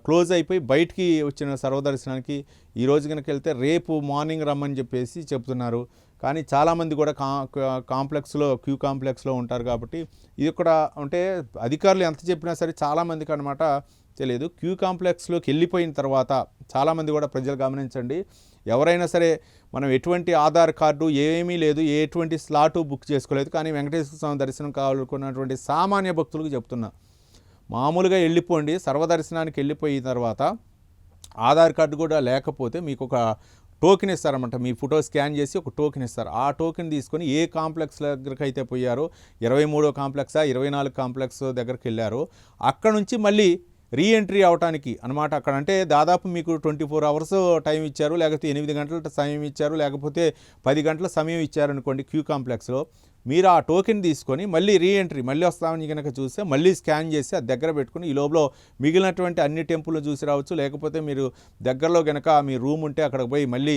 క్లోజ్ అయిపోయి బయటికి వచ్చిన సర్వదర్శనానికి ఈరోజు కనుక వెళ్తే రేపు మార్నింగ్ రమ్మని చెప్పేసి చెప్తున్నారు. కానీ చాలామంది కూడా క్యూ కాంప్లెక్స్లో ఉంటారు. కాబట్టి ఇది కూడా అంటే అధికారులు ఎంత చెప్పినా సరే చాలామందికి అనమాట తెలియదు. క్యూ కాంప్లెక్స్లోకి వెళ్ళిపోయిన తర్వాత చాలామంది కూడా ప్రజలు గమనించండి, ఎవరైనా సరే మనం ఎటువంటి ఆధార్ కార్డు ఏమీ లేదు, ఎటువంటి స్లాటు బుక్ చేసుకోలేదు. కానీ వెంకటేశ్వర స్వామి దర్శనం కావాలనుకున్నటువంటి సామాన్య భక్తులకు చెప్తున్నా, మామూలుగా వెళ్ళిపోండి. సర్వదర్శనానికి వెళ్ళిపోయిన తర్వాత ఆధార్ కార్డు కూడా లేకపోతే మీకు ఒక టోకెన్ ఇస్తారన్నమాట. మీ ఫోటో స్కాన్ చేసి ఒక టోకెన్ ఇస్తారు. ఆ టోకెన్ తీసుకొని ఏ కాంప్లెక్స్ దగ్గరికి అయితే పోయారో, 23వ కాంప్లెక్సా 24 కాంప్లెక్స్ దగ్గరికి వెళ్ళారో అక్కడ నుంచి మళ్ళీ రీఎంట్రీ అవడానికి అనమాట. అక్కడ అంటే దాదాపు మీకు 24 అవర్స్ టైం ఇచ్చారు, లేకపోతే 8 గంటల సమయం ఇచ్చారు, లేకపోతే 10 గంటల సమయం ఇచ్చారనుకోండి క్యూ కాంప్లెక్స్లో. మీరు ఆ టోకెన్ తీసుకొని మళ్ళీ రీఎంట్రీ మళ్ళీ వస్తామని కనుక చూస్తే మళ్ళీ స్కాన్ చేసి అది దగ్గర పెట్టుకుని ఈ లోపల మిగిలినటువంటి అన్ని టెంపుల్ని చూసి రావచ్చు. లేకపోతే మీరు దగ్గరలో కనుక మీ రూమ్ ఉంటే అక్కడికి పోయి మళ్ళీ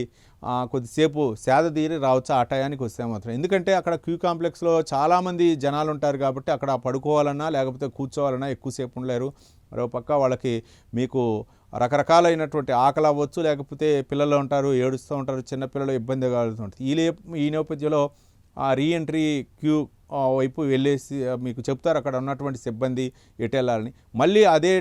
కొద్దిసేపు సేద తీరి రావచ్చు ఆ టయానికి వస్తే మాత్రం. ఎందుకంటే అక్కడ క్యూ కాంప్లెక్స్లో చాలామంది జనాలు ఉంటారు కాబట్టి అక్కడ పడుకోవాలన్నా లేకపోతే కూర్చోవాలన్నా ఎక్కువసేపు ఉండలేరు. మరో పక్క వాళ్ళకి మీకు రకరకాలైనటువంటి ఆకలి అవ్వచ్చు, లేకపోతే పిల్లలు ఉంటారు ఏడుస్తూ ఉంటారు, చిన్నపిల్లలు ఇబ్బంది కలుగుతుంటారు. ఈ నేపథ్యంలో ఆ రీఎంట్రీ క్యూ వైపు వెళ్ళేసి మీకు చెప్తారు అక్కడ ఉన్నటువంటి సిబ్బంది ఎటు వెళ్ళాలని. మళ్ళీ అదే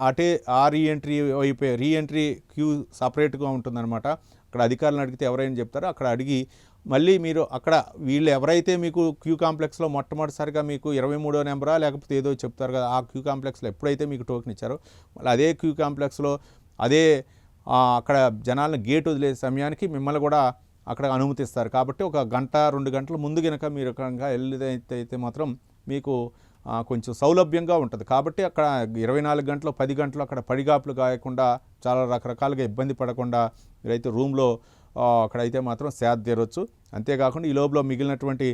అటే ఆ రీఎంట్రీ క్యూ సపరేట్గా ఉంటుందన్నమాట. అక్కడ అధికారులను అడిగితే ఎవరైనా చెప్తారో అక్కడ అడిగి మళ్ళీ మీరు అక్కడ వీళ్ళు ఎవరైతే మీకు క్యూ కాంప్లెక్స్లో మొట్టమొదటిసారిగా మీకు 23వ నెంబరా లేకపోతే ఏదో చెప్తారు కదా, ఆ క్యూ కాంప్లెక్స్లో ఎప్పుడైతే మీకు టోకెన్ ఇచ్చారో మళ్ళీ అదే క్యూ కాంప్లెక్స్లో అదే అక్కడ జనాలను గేట్ వదిలే సమయానికి మిమ్మల్ని కూడా అక్కడ అనుమతిస్తారు. కాబట్టి ఒక గంట 2 గంటల ముందు కనుక మీరు వెళ్ళేదైతే మాత్రం మీకు కొంచెం సౌలభ్యంగా ఉంటుంది. కాబట్టి అక్కడ 24 గంటలు 10 గంటలు అక్కడ పడిగాపులు కాయకుండా చాలా రకరకాలుగా ఇబ్బంది పడకుండా మీరైతే రూమ్లో అక్కడైతే మాత్రం సేద తీరవచ్చు. అంతేకాకుండా ఈ లోపల మిగిలినటువంటి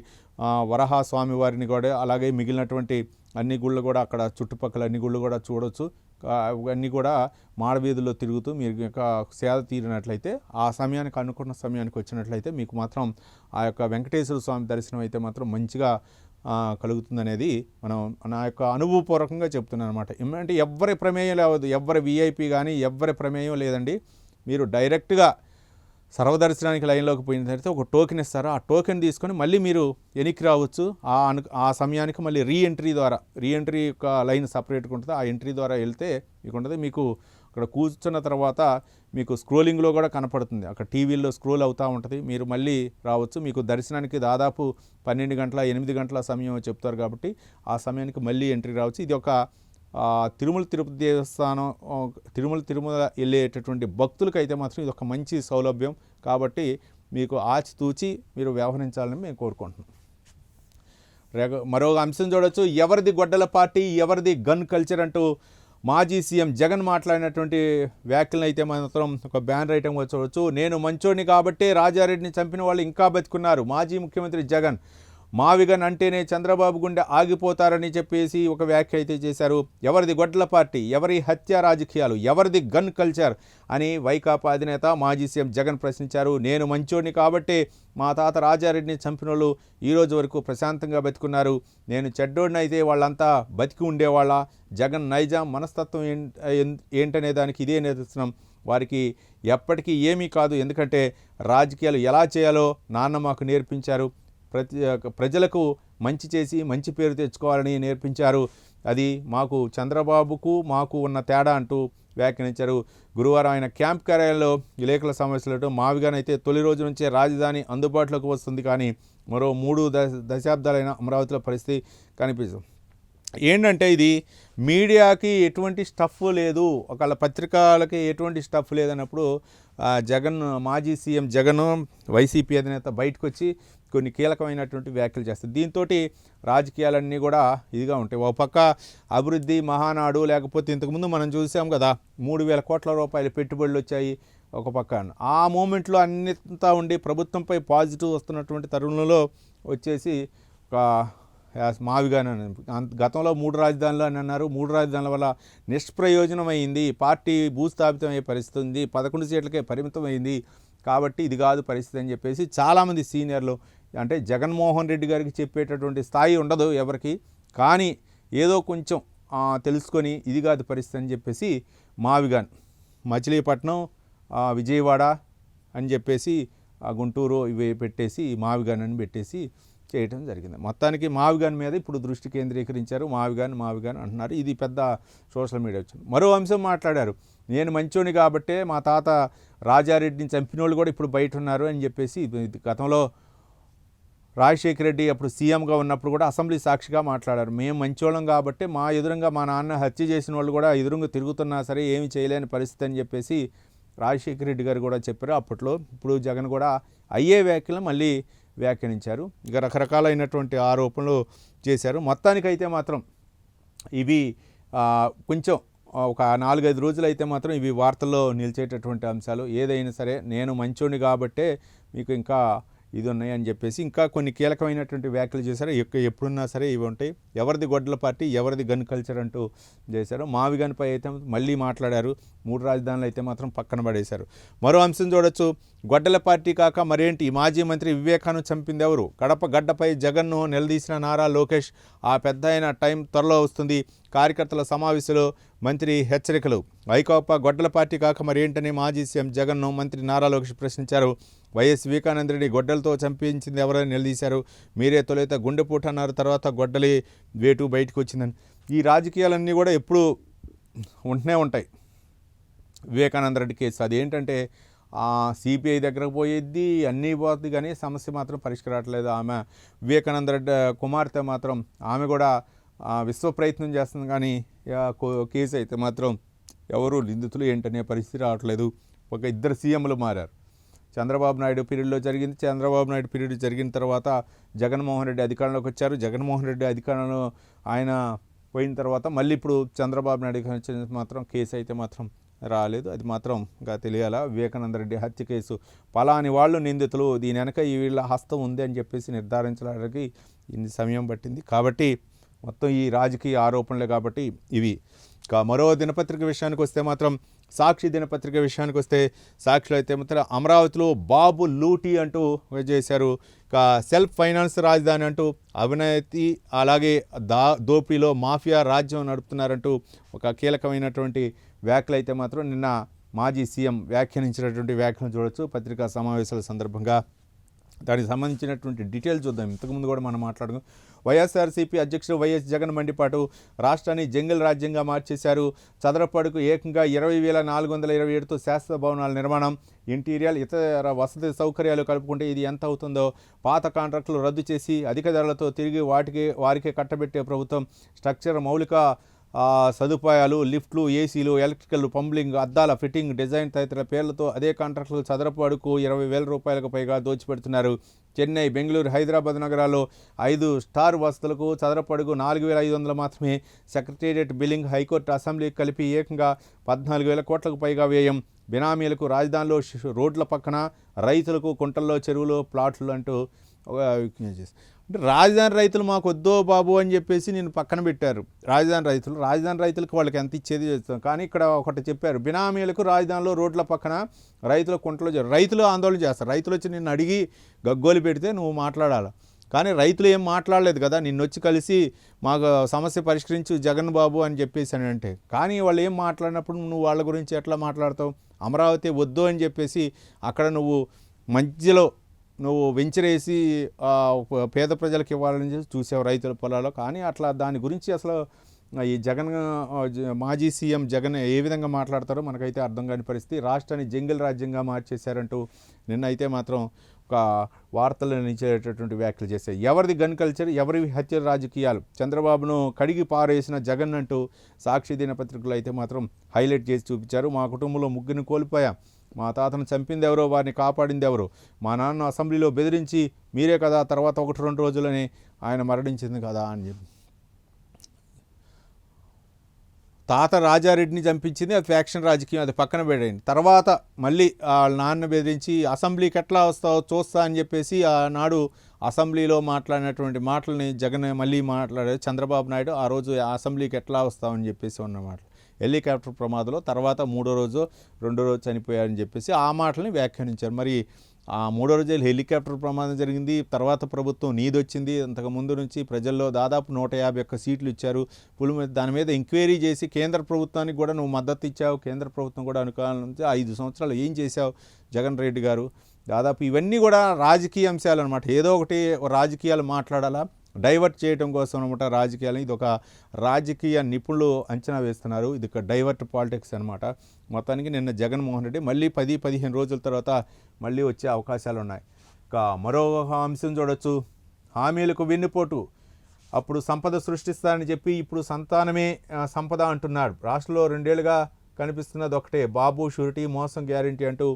వరహ స్వామి వారిని కూడా అలాగే మిగిలినటువంటి అన్ని గుళ్ళు కూడా అక్కడ చుట్టుపక్కల అన్ని గుళ్ళు కూడా చూడవచ్చు. అవన్నీ కూడా మాడవీధుల్లో తిరుగుతూ మీరు సేద తీరినట్లయితే ఆ సమయానికి అనుకున్న సమయానికి వచ్చినట్లయితే మీకు మాత్రం ఆ యొక్క వెంకటేశ్వర స్వామి దర్శనం అయితే మాత్రం మంచిగా కలుగుతుందనేది మనం నా యొక్క అనుభవపూర్వకంగా చెప్తున్నాను అనమాట. ఏమంటే ఎవరి ప్రమేయం లేదు, ఎవరి విఐపి కానీ ఎవరి ప్రమేయం లేదండి. మీరు డైరెక్ట్గా సర్వదర్శనానికి లైన్లోకి పోయిన తర్వాత ఒక టోకెన్ ఇస్తారు. ఆ టోకెన్ తీసుకొని మళ్ళీ మీరు వెనక్కి రావచ్చు. ఆ సమయానికి మళ్ళీ రీఎంట్రీ యొక్క లైన్ సపరేట్గా ఉంటుంది. ఆ ఎంట్రీ ద్వారా వెళ్తే మీకు ఉంటుంది. మీకు అక్కడ కూర్చున్న తర్వాత మీకు స్క్రోలింగ్లో కూడా కనపడుతుంది, అక్కడ టీవీల్లో స్క్రోల్ అవుతూ ఉంటుంది. మీరు మళ్ళీ రావచ్చు. మీకు దర్శనానికి దాదాపు 12 గంటల 8 గంటల సమయం చెప్తారు కాబట్టి ఆ సమయానికి మళ్ళీ ఎంట్రీ రావచ్చు. ఇది ఒక తిరుపతి దేవస్థానం తిరుమల వెళ్ళేటటువంటి భక్తులకు అయితే మాత్రం ఇది ఒక మంచి సౌలభ్యం. కాబట్టి మీకు ఆచితూచి మీరు వ్యవహరించాలని మేము కోరుకుంటున్నాం. మరో అంశం చూడవచ్చు, ఎవరిది గొడ్డల పార్టీ ఎవరిది గన్ కల్చర్ అంటూ మాజీ సీఎం జగన్ మాట్లాడినటువంటి వ్యాఖ్యలను అయితే మాత్రం ఒక బ్యానర్ ఐటమ్ చూడవచ్చు. నేను మంచోడిని కాబట్టే రాజారెడ్డిని చంపిన వాళ్ళు ఇంకా బతుకున్నారు. మాజీ ముఖ్యమంత్రి జగన్ మావిగన్ అంటేనే చంద్రబాబు గుండె ఆగిపోతారని చెప్పేసి ఒక వ్యాఖ్య అయితే చేశారు. ఎవరిది గొడ్డల పార్టీ, ఎవరి హత్య రాజకీయాలు, ఎవరిది గన్ కల్చర్ అని వైకాపా అధినేత మాజీ సీఎం జగన్ ప్రశ్నించారు. నేను మంచోడిని కాబట్టే మా తాత రాజారెడ్డిని చంపిన వాళ్ళు ఈరోజు వరకు ప్రశాంతంగా బతుకున్నారు. నేను చెడ్డోడిని అయితే వాళ్ళంతా బతికి ఉండేవాళ్ళ. జగన్ నైజాం మనస్తత్వం ఏంటనే దానికి ఇదే నిదర్శనం. వారికి ఎప్పటికీ ఏమీ కాదు, ఎందుకంటే రాజకీయాలు ఎలా చేయాలో నాన్న మాకు నేర్పించారు. ప్రజలకు మంచి చేసి మంచి పేరు తెచ్చుకోవాలని నేర్పించారు. అది మాకు చంద్రబాబుకు మాకు ఉన్న తేడా అంటూ వ్యాఖ్యానించారు. గురువారం ఆయన క్యాంప్ కార్యాలయంలో విలేకరుల సమావేశంలో మావిగానైతే తొలి రోజు నుంచే రాజధాని అందుబాటులోకి వస్తుంది, కానీ మరో 3 దశాబ్దాలైన అమరావతిలో పరిస్థితి కనిపిస్తుంది. ఏంటంటే ఇది మీడియాకి ఎటువంటి స్టఫ్ లేదు, ఒకళ్ళ పత్రికలకి ఎటువంటి స్టఫ్ లేదన్నప్పుడు జగన్ మాజీ సీఎం జగన్ వైసీపీ అధినేత బయటకు వచ్చి కొన్ని కీలకమైనటువంటి వ్యాఖ్యలు చేస్తారు. దీంతో రాజకీయాలన్నీ కూడా ఇదిగా ఉంటాయి. ఒక పక్క అభివృద్ధి మహానాడు, లేకపోతే ఇంతకుముందు మనం చూసాం కదా 3,000 కోట్ల రూపాయల పెట్టుబడులు వచ్చాయి ఒక పక్క. ఆ మూమెంట్లో అన్నింతా ఉండి ప్రభుత్వంపై పాజిటివ్ వస్తున్నటువంటి తరుణంలో వచ్చేసి ఒక మావిగానే గతంలో 3 రాజధానులు అని అన్నారు. 3 రాజధానుల వల్ల నిష్ప్రయోజనం అయింది, పార్టీ భూస్థాపితం అయ్యే పరిస్థితి ఉంది, 11 సీట్లకే పరిమితం అయింది, కాబట్టి ఇది కాదు పరిస్థితి అని చెప్పేసి చాలామంది సీనియర్లు, అంటే జగన్మోహన్ రెడ్డి గారికి చెప్పేటటువంటి స్థాయి ఉండదు ఎవరికి, కానీ ఏదో కొంచెం తెలుసుకొని ఇది కాదు పరిస్థితి అని చెప్పేసి మావిగాన్ మచిలీపట్నం విజయవాడ అని చెప్పేసి గుంటూరు ఇవి పెట్టేసి మావిగాన్ అని పెట్టేసి చేయటం జరిగింది. మొత్తానికి మావిగాన్ మీద ఇప్పుడు దృష్టి కేంద్రీకరించారు. మావిగాన్ అంటున్నారు. ఇది పెద్ద సోషల్ మీడియా వచ్చింది. మరో అంశం మాట్లాడారు. నేను మంచోని కాబట్టే మా తాత రాజారెడ్డిని చంపిన వాళ్ళు కూడా ఇప్పుడు బయట ఉన్నారు అని చెప్పేసి గతంలో రాజశేఖర రెడ్డి అప్పుడు సీఎంగా ఉన్నప్పుడు కూడా అసెంబ్లీ సాక్షిగా మాట్లాడారు. మేము మంచోళ్ళం కాబట్టి మా ఎదురుగా మా నాన్న హత్య చేసిన వాళ్ళు కూడా ఎదురుగా తిరుగుతున్నా సరే ఏమి చేయలేని పరిస్థితి అని చెప్పేసి రాజశేఖర రెడ్డి గారు కూడా చెప్పారు అప్పట్లో. ఇప్పుడు జగన్ కూడా అయ్యే వ్యాఖ్యలు మళ్ళీ వ్యాఖ్యానించారు. ఇక రకరకాలైనటువంటి ఆరోపణలు చేశారు. మొత్తానికైతే మాత్రం ఇవి కొంచెం ఒక 4-5 రోజులు అయితే మాత్రం ఇవి వార్తల్లో నిలిచేటటువంటి అంశాలు. ఏదైనా సరే నేను మంచోడిని కాబట్టే మీకు ఇంకా ఇది ఉన్నాయి అని చెప్పేసి ఇంకా కొన్ని కీలకమైనటువంటి వ్యాఖ్యలు చేశారు. ఎప్పుడున్నా సరే ఇవి ఉంటాయి. ఎవరిది గొడ్డల పార్టీ, ఎవరిది గన్ కల్చర్ అంటూ చేశారు. మావి గన్పై అయితే మళ్ళీ మాట్లాడారు. 3 రాజధానులు అయితే మాత్రం పక్కన పడేశారు. మరో అంశం చూడొచ్చు. గొడ్డల పార్టీ కాక మరేంటి, మాజీ మంత్రి వివేకాను చంపింది ఎవరు? కడప గడ్డపై జగన్ను నిలదీసిన నారా లోకేష్. ఆ పెద్ద అయిన టైం త్వరలో వస్తుంది. కార్యకర్తల సమావేశంలో మంత్రి హెచ్చరికలు. వైకాపా గొడ్డల పార్టీ కాక మరేంటని మాజీ సీఎం జగన్ను మంత్రి నారా లోకేష్ ప్రశ్నించారు. వైఎస్ వివేకానందరెడ్డి గొడ్డలతో చంపించింది ఎవరని నిలదీశారు. మీరే తొలుత గుండెపోటు అన్నారు, తర్వాత గొడ్డలి వేటు బయటకు వచ్చిందని. ఈ రాజకీయాలన్నీ కూడా ఎప్పుడు ఉంటూనే ఉంటాయి. వివేకానందరెడ్డి కేసు అదేంటంటే సిపిఐ దగ్గరకు పోయేది అన్నీ పోతుంది కానీ సమస్య మాత్రం పరిష్కరాట్లేదు. ఆమె వివేకానందరెడ్డి కుమార్తె మాత్రం ఆమె కూడా విశ్వ ప్రయత్నం చేస్తుంది కానీ కేసు అయితే మాత్రం ఎవరు నిందితులు ఏంటనే పరిస్థితి రావట్లేదు. ఒక 2 సీఎంలు మారారు. చంద్రబాబు నాయుడు పీరియడ్లో జరిగింది. చంద్రబాబు నాయుడు పీరియడ్ జరిగిన తర్వాత జగన్మోహన్ రెడ్డి అధికారంలోకి వచ్చారు. జగన్మోహన్ రెడ్డి అధికారంలో ఆయన పోయిన తర్వాత మళ్ళీ ఇప్పుడు చంద్రబాబు నాయుడు మాత్రం కేసు అయితే మాత్రం రాలేదు. అది మాత్రం ఇంకా తెలియాలా. వివేకానందరెడ్డి హత్య కేసు పలాని వాళ్ళు నిందితులు, దీని వెనక ఈ వీళ్ళ హస్తం ఉంది అని చెప్పేసి నిర్ధారించడానికి ఇన్ని సమయం పట్టింది. కాబట్టి మొత్తం ఈ రాజకీయ ఆరోపణలే కాబట్టి ఇవి. మరో దినపత్రిక విషయానికి వస్తే మాత్రం సాక్షి దినపత్రిక విషయానికి వస్తే సాక్షిలో అయితే మాత్రం అమరావతిలో బాబు లూటీ అంటూ చేశారు. సెల్ఫ్ ఫైనాన్స్ రాజధాని అంటూ అవినీతి అలాగే దోపిడీలో మాఫియా రాజ్యం నడుపుతున్నారంటూ ఒక కీలకమైనటువంటి వ్యాఖ్యలు అయితే మాత్రం నిన్న మాజీ సీఎం వ్యాఖ్యానించినటువంటి వ్యాఖ్యలను చూడొచ్చు పత్రికా సమావేశాల సందర్భంగా. దానికి సంబంధించినటువంటి డీటెయిల్స్ చూద్దాం. ఇంతకుముందు కూడా మనం మాట్లాడుకున్నాం. వైఎస్ఆర్సీపీ అధ్యక్షుడు వైఎస్ జగన్ మండిపాటు. రాష్ట్రాన్ని జంగిల్ రాజ్యంగా మార్చేశారు. చదరపు అడుగు ఏకంగా 20,427తో శాశ్వత భవనాల నిర్మాణం, ఇంటీరియర్ ఇతర వసతి సౌకర్యాలు కలుపుకుంటే ఇది ఎంత అవుతుందో. పాత కాంట్రాక్టులు రద్దు చేసి అధిక ధరలతో తిరిగి వారికే కట్టబెట్టే ప్రభుత్వం. స్ట్రక్చర్ మౌలిక సదుపాయాలు, లిఫ్ట్లు, ఏసీలు, ఎలక్ట్రికల్, పంప్లింగ్, అద్దాల ఫిట్టింగ్, డిజైన్ తదితర పేర్లతో అదే కాంట్రాక్టులు చదరపు అడుగు 20,000 రూపాయలకు పైగా దోచిపెడుతున్నారు. చెన్నై, బెంగళూరు, హైదరాబాద్ నగరాల్లో 5 స్టార్ వసతులకు చదరపు అడుగు 4,500 మాత్రమే. సెక్రటేరియట్, బిల్లింగ్, హైకోర్టు, అసెంబ్లీ కలిపి ఏకంగా 14,000 కోట్లకు పైగా వ్యయం. బినామీలకు రాజధానిలో రోడ్ల పక్కన, రైతులకు కుంటల్లో చెరువులు, ప్లాట్లు అంటూ అంటే రాజధాని రైతులు మాకు వద్దో బాబు అని చెప్పేసి నేను పక్కన పెట్టారు. రాజధాని రైతులకు వాళ్ళకి ఎంత ఇచ్చేది చేస్తాం. కానీ ఇక్కడ ఒకటి చెప్పారు, బినామీలకు రాజధానిలో రోడ్ల పక్కన, రైతుల కుంటలో రైతులు ఆందోళన చేస్తారు. రైతులు వచ్చి నిన్ను అడిగి గగ్గోలు పెడితే నువ్వు మాట్లాడాలి. కానీ రైతులు ఏం మాట్లాడలేదు కదా. నిన్నొచ్చి కలిసి మాకు సమస్య పరిష్కరించు జగన్ బాబు అని చెప్పేసి అని అంటే, కానీ వాళ్ళు ఏం మాట్లాడినప్పుడు నువ్వు వాళ్ళ గురించి ఎట్లా మాట్లాడతావు? అమరావతి వద్దు అని చెప్పేసి అక్కడ నువ్వు మధ్యలో నువ్వు వెంచరేసి పేద ప్రజలకు ఇవ్వాలని చూసావు రైతుల పొలాల్లో. కానీ అట్లా దాని గురించి అసలు ఈ జగన్ మాజీ సీఎం జగన్ ఏ విధంగా మాట్లాడతారో మనకైతే అర్థం కాని పరిస్థితి. రాష్ట్రాన్ని జంగిల్ రాజ్యంగా మార్చేశారంటూ నిన్న అయితే మాత్రం ఒక వార్తలు నిలిచేటటువంటి వ్యాఖ్యలు చేశాయి. ఎవరిది గన్ కల్చర్, ఎవరి హత్య రాజకీయాలు, చంద్రబాబును కడిగి పారేసిన జగన్ అంటూ సాక్షి దినపత్రికలు అయితే మాత్రం హైలైట్ చేసి చూపించారు. మా కుటుంబంలో 3 కోల్పోయాం. మా తాతను చంపింది ఎవరో, వారిని కాపాడింది ఎవరో. మా నాన్న అసెంబ్లీలో బెదిరించి మీరే కదా, తర్వాత 1-2 రోజులని ఆయన మరణించింది కదా అని చెప్పి. తాత రాజారెడ్డిని చంపించింది, అది ఫ్యాక్షన్ రాజకీయం, అది పక్కన పెట్టండి. తర్వాత మళ్ళీ వాళ్ళ నాన్న బెదిరించి అసెంబ్లీకి ఎట్లా వస్తావో చూస్తా అని చెప్పేసి ఆనాడు అసెంబ్లీలో మాట్లాడినటువంటి మాటలని జగన్ మళ్ళీ మాట్లాడారు. చంద్రబాబు నాయుడు ఆ రోజు అసెంబ్లీకి ఎట్లా వస్తామని చెప్పేసి ఉన్న మాటలు. హెలికాప్టర్ ప్రమాదంలో తర్వాత 3వ రోజు 2వ రోజు చనిపోయారని చెప్పేసి ఆ మాటలని వ్యాఖ్యానించారు. మరి ఆ 3వ రోజు హెలికాప్టర్ ప్రమాదం జరిగింది, తర్వాత ప్రభుత్వం నీదొచ్చింది. అంతకుముందు నుంచి ప్రజల్లో దాదాపు 151 సీట్లు ఇచ్చారు. దాని మీద ఎంక్వైరీ చేసి కేంద్ర ప్రభుత్వానికి కూడా నువ్వు మద్దతు ఇచ్చావు. కేంద్ర ప్రభుత్వం కూడా అనుకూలం నుంచి 5 సంవత్సరాలు ఏం చేశావు జగన్ రెడ్డి గారు? దాదాపు ఇవన్నీ కూడా రాజకీయ అంశాలు అనమాట. ఏదో ఒకటి రాజకీయాలు మాట్లాడాలా, డైవర్ట్ చేయడం కోసం అనమాట రాజకీయాలు. ఇది ఒక రాజకీయ నిపుణులు అంచనా వేస్తున్నారు. ఇది ఒక డైవర్ట్ పాలిటిక్స్ అనమాట. మొత్తానికి నిన్న జగన్మోహన్ రెడ్డి మళ్ళీ 10-15 రోజుల తర్వాత మళ్ళీ వచ్చే అవకాశాలు ఉన్నాయి. ఇక మరో అంశం చూడొచ్చు. హామీలకు వెన్నుపోటు. అప్పుడు సంపద సృష్టిస్తారని చెప్పి ఇప్పుడు సంతానమే సంపద అంటున్నారు. రాష్ట్రంలో 2 ఏళ్ళుగా కనిపిస్తున్నది ఒకటే, బాబు షూరిటీ మోసం గ్యారంటీ అంటూ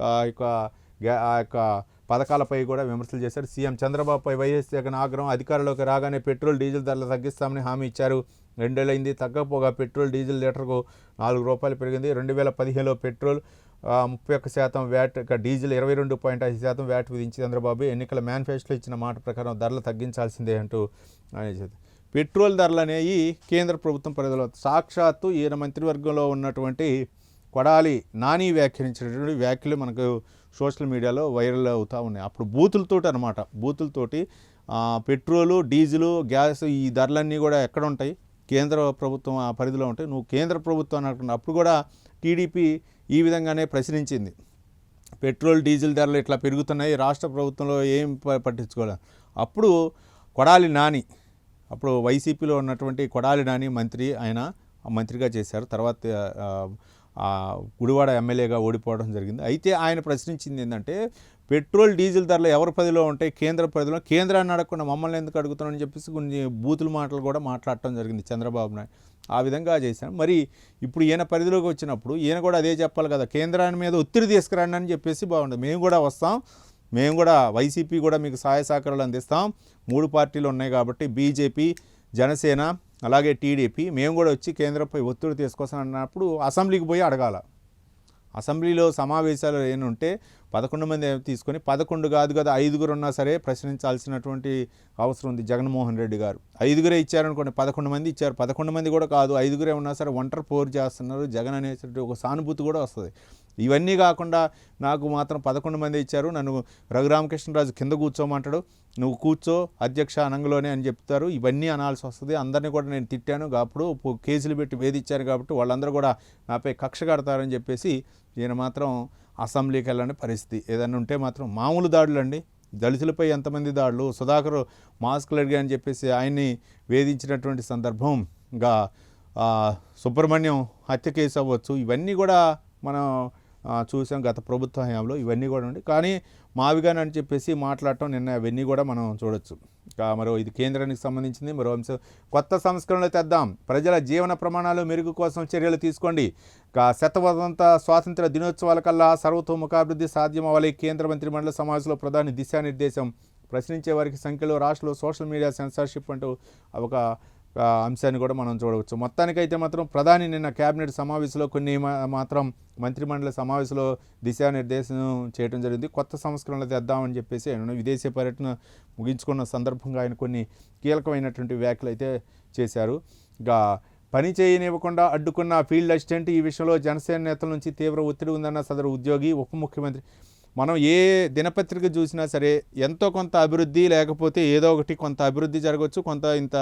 ఆ యొక్క పథకాలపై కూడా విమర్శలు చేశారు. సీఎం చంద్రబాబుపై వైఎస్ జగన్ ఆగ్రహం. అధికారంలోకి రాగానే పెట్రోల్ డీజిల్ ధరలు తగ్గిస్తామని హామీ ఇచ్చారు. 2 ఏళ్ళైంది, తగ్గపోగా పెట్రోల్ డీజిల్ లీటర్కు ₹4 పెరిగింది. 2015లో పెట్రోల్ 31% వ్యాట్, డీజిల్ 22.5% వ్యాట్ విధించి చంద్రబాబు ఎన్నికల మేనిఫెస్టోలో ఇచ్చిన మాట ప్రకారం ధరలు తగ్గించాల్సిందే అంటూ ఆయన పెట్రోల్ ధరలు అనేవి కేంద్ర ప్రభుత్వం పరిధిలో. సాక్షాత్తు ఈయన మంత్రివర్గంలో ఉన్నటువంటి కొడాలి నాని వ్యాఖ్యానించినటువంటి వ్యాఖ్యలు మనకు సోషల్ మీడియాలో వైరల్ అవుతూ ఉన్నాయి. అప్పుడు బూతులతోటి అనమాట, బూతులతోటి పెట్రోలు డీజిలు గ్యాస్ ఈ ధరలన్నీ కూడా ఎక్కడ ఉంటాయి, కేంద్ర ప్రభుత్వం ఆ పరిధిలో ఉంటాయి. నువ్వు కేంద్ర ప్రభుత్వం అనుకుంటున్నా. అప్పుడు కూడా టీడీపీ ఈ విధంగానే ప్రశ్నించింది. పెట్రోల్ డీజిల్ ధరలు ఇట్లా పెరుగుతున్నాయి, రాష్ట్ర ప్రభుత్వంలో ఏం పట్టించుకోవాలి. అప్పుడు కొడాలి నాని, అప్పుడు వైసీపీలో ఉన్నటువంటి కొడాలి నాని మంత్రి, ఆయన మంత్రిగా చేశారు. తర్వాత గుడివాడ ఎమ్మెల్యేగా ఓడిపోవడం జరిగింది. అయితే ఆయన ప్రశ్నించింది ఏంటంటే, పెట్రోల్ డీజిల్ ధరలు ఎవరి పరిధిలో ఉంటాయి, కేంద్ర పరిధిలో, కేంద్రాన్ని అడగకుండా మమ్మల్ని ఎందుకు అడుగుతున్నారని చెప్పేసి కొన్ని బూతుల మాటలు కూడా మాట్లాడటం జరిగింది చంద్రబాబు నాయుడు. ఆ విధంగా చేశాను. మరి ఇప్పుడు ఈయన పరిధిలోకి వచ్చినప్పుడు ఈయన కూడా అదే చెప్పాలి కదా, కేంద్రాన్ని మీద ఒత్తిడి తీసుకురండి అని చెప్పేసి బాగుంటుంది. మేము కూడా వస్తాం, మేము కూడా వైసీపీ కూడా మీకు సహాయ సహకారాలు అందిస్తాం. 3 పార్టీలు ఉన్నాయి కాబట్టి బీజేపీ, జనసేన అలాగే టీడీపీ, మేము కూడా వచ్చి కేంద్రంపై ఒత్తిడి తీసుకొస్తాం అన్నప్పుడు అసెంబ్లీకి పోయి అడగాల. అసెంబ్లీలో సమావేశాలు ఏనుంటే 11 మంది తీసుకొని 11 కాదు కదా 5 ఉన్నా సరే ప్రశ్నించాల్సినటువంటి అవసరం ఉంది జగన్మోహన్ రెడ్డి గారు. 5 ఇచ్చారనుకోండి, 11 మంది ఇచ్చారు, 11 మంది కూడా కాదు 5 ఉన్నా సరే ఒంటరి పోరు చేస్తున్నారు జగన్ అనేటువంటి ఒక సానుభూతి కూడా వస్తుంది. ఇవన్నీ కాకుండా నాకు మాత్రం 11 మంది ఇచ్చారు, నన్ను రఘురామకృష్ణరాజు కింద కూర్చోమంటాడు, నువ్వు కూర్చో అధ్యక్ష అనంగలోనే అని చెప్తారు. ఇవన్నీ అనాల్సి వస్తుంది. అందరినీ కూడా నేను తిట్టాను, అప్పుడు కేసులు పెట్టి వేధించారు కాబట్టి వాళ్ళందరూ కూడా నాపై కక్ష కడతారని చెప్పేసి ఈయన మాత్రం అసెంబ్లీకి వెళ్ళని పరిస్థితి. ఏదైనా ఉంటే మాత్రం మామూలు దాడులు అండి, దళితులపై ఎంతమంది దాడులు, సుధాకర్ మాస్కులు అడిగా అని చెప్పేసి ఆయన్ని వేధించినటువంటి సందర్భం, ఇంకా సుబ్రహ్మణ్యం హత్య కేసు అవ్వచ్చు, ఇవన్నీ కూడా మనం చూసాం గత ప్రభుత్వ హయాంలో. ఇవన్నీ కూడా ఉండి కానీ మావిగాని అని చెప్పేసి మాట్లాడటం నిన్న అవన్నీ కూడా మనం చూడొచ్చు. మరో ఇది కేంద్రానికి సంబంధించింది. మరో అంశం, కొత్త సంస్కరణలు తెద్దాం, ప్రజల జీవన ప్రమాణాలు మెరుగు కోసం చర్యలు తీసుకోండి. శతవదంత స్వాతంత్ర దినోత్సవాల కల్లా సర్వతోముఖాభివృద్ధి సాధ్యం అవ్వాలి. కేంద్ర మంత్రి మండలి సమావేశంలో ప్రధాని దిశానిర్దేశం. ప్రశ్నించే వారికి సంఖ్యలో రాష్ట్రంలో సోషల్ మీడియా సెన్సార్షిప్ అంటూ ఒక అంశాన్ని కూడా మనం చూడవచ్చు. మొత్తానికైతే మాత్రం ప్రధాని నిన్న కేబినెట్ సమావేశంలో కొన్ని మాత్రం మంత్రిమండలి సమావేశంలో దిశానిర్దేశం చేయడం జరిగింది. కొత్త సంస్కరణలు తెద్దామని చెప్పేసి ఆయన విదేశీ పర్యటన ముగించుకున్న సందర్భంగా ఆయన కొన్ని కీలకమైనటువంటి వ్యాఖ్యలు అయితే చేశారు. ఇంకా పని చేయనివ్వకుండా అడ్డుకున్న ఫీల్డ్ అసిస్టెంట్, ఈ విషయంలో జనసేన నేతల నుంచి తీవ్ర ఒత్తిడి ఉందన్న సదరు ఉద్యోగి. ఉప ముఖ్యమంత్రి, మనం ఏ దినపత్రిక చూసినా సరే ఎంతో కొంత అభివృద్ధి లేకపోతే ఏదో ఒకటి కొంత అభివృద్ధి జరగవచ్చు, కొంత ఇంత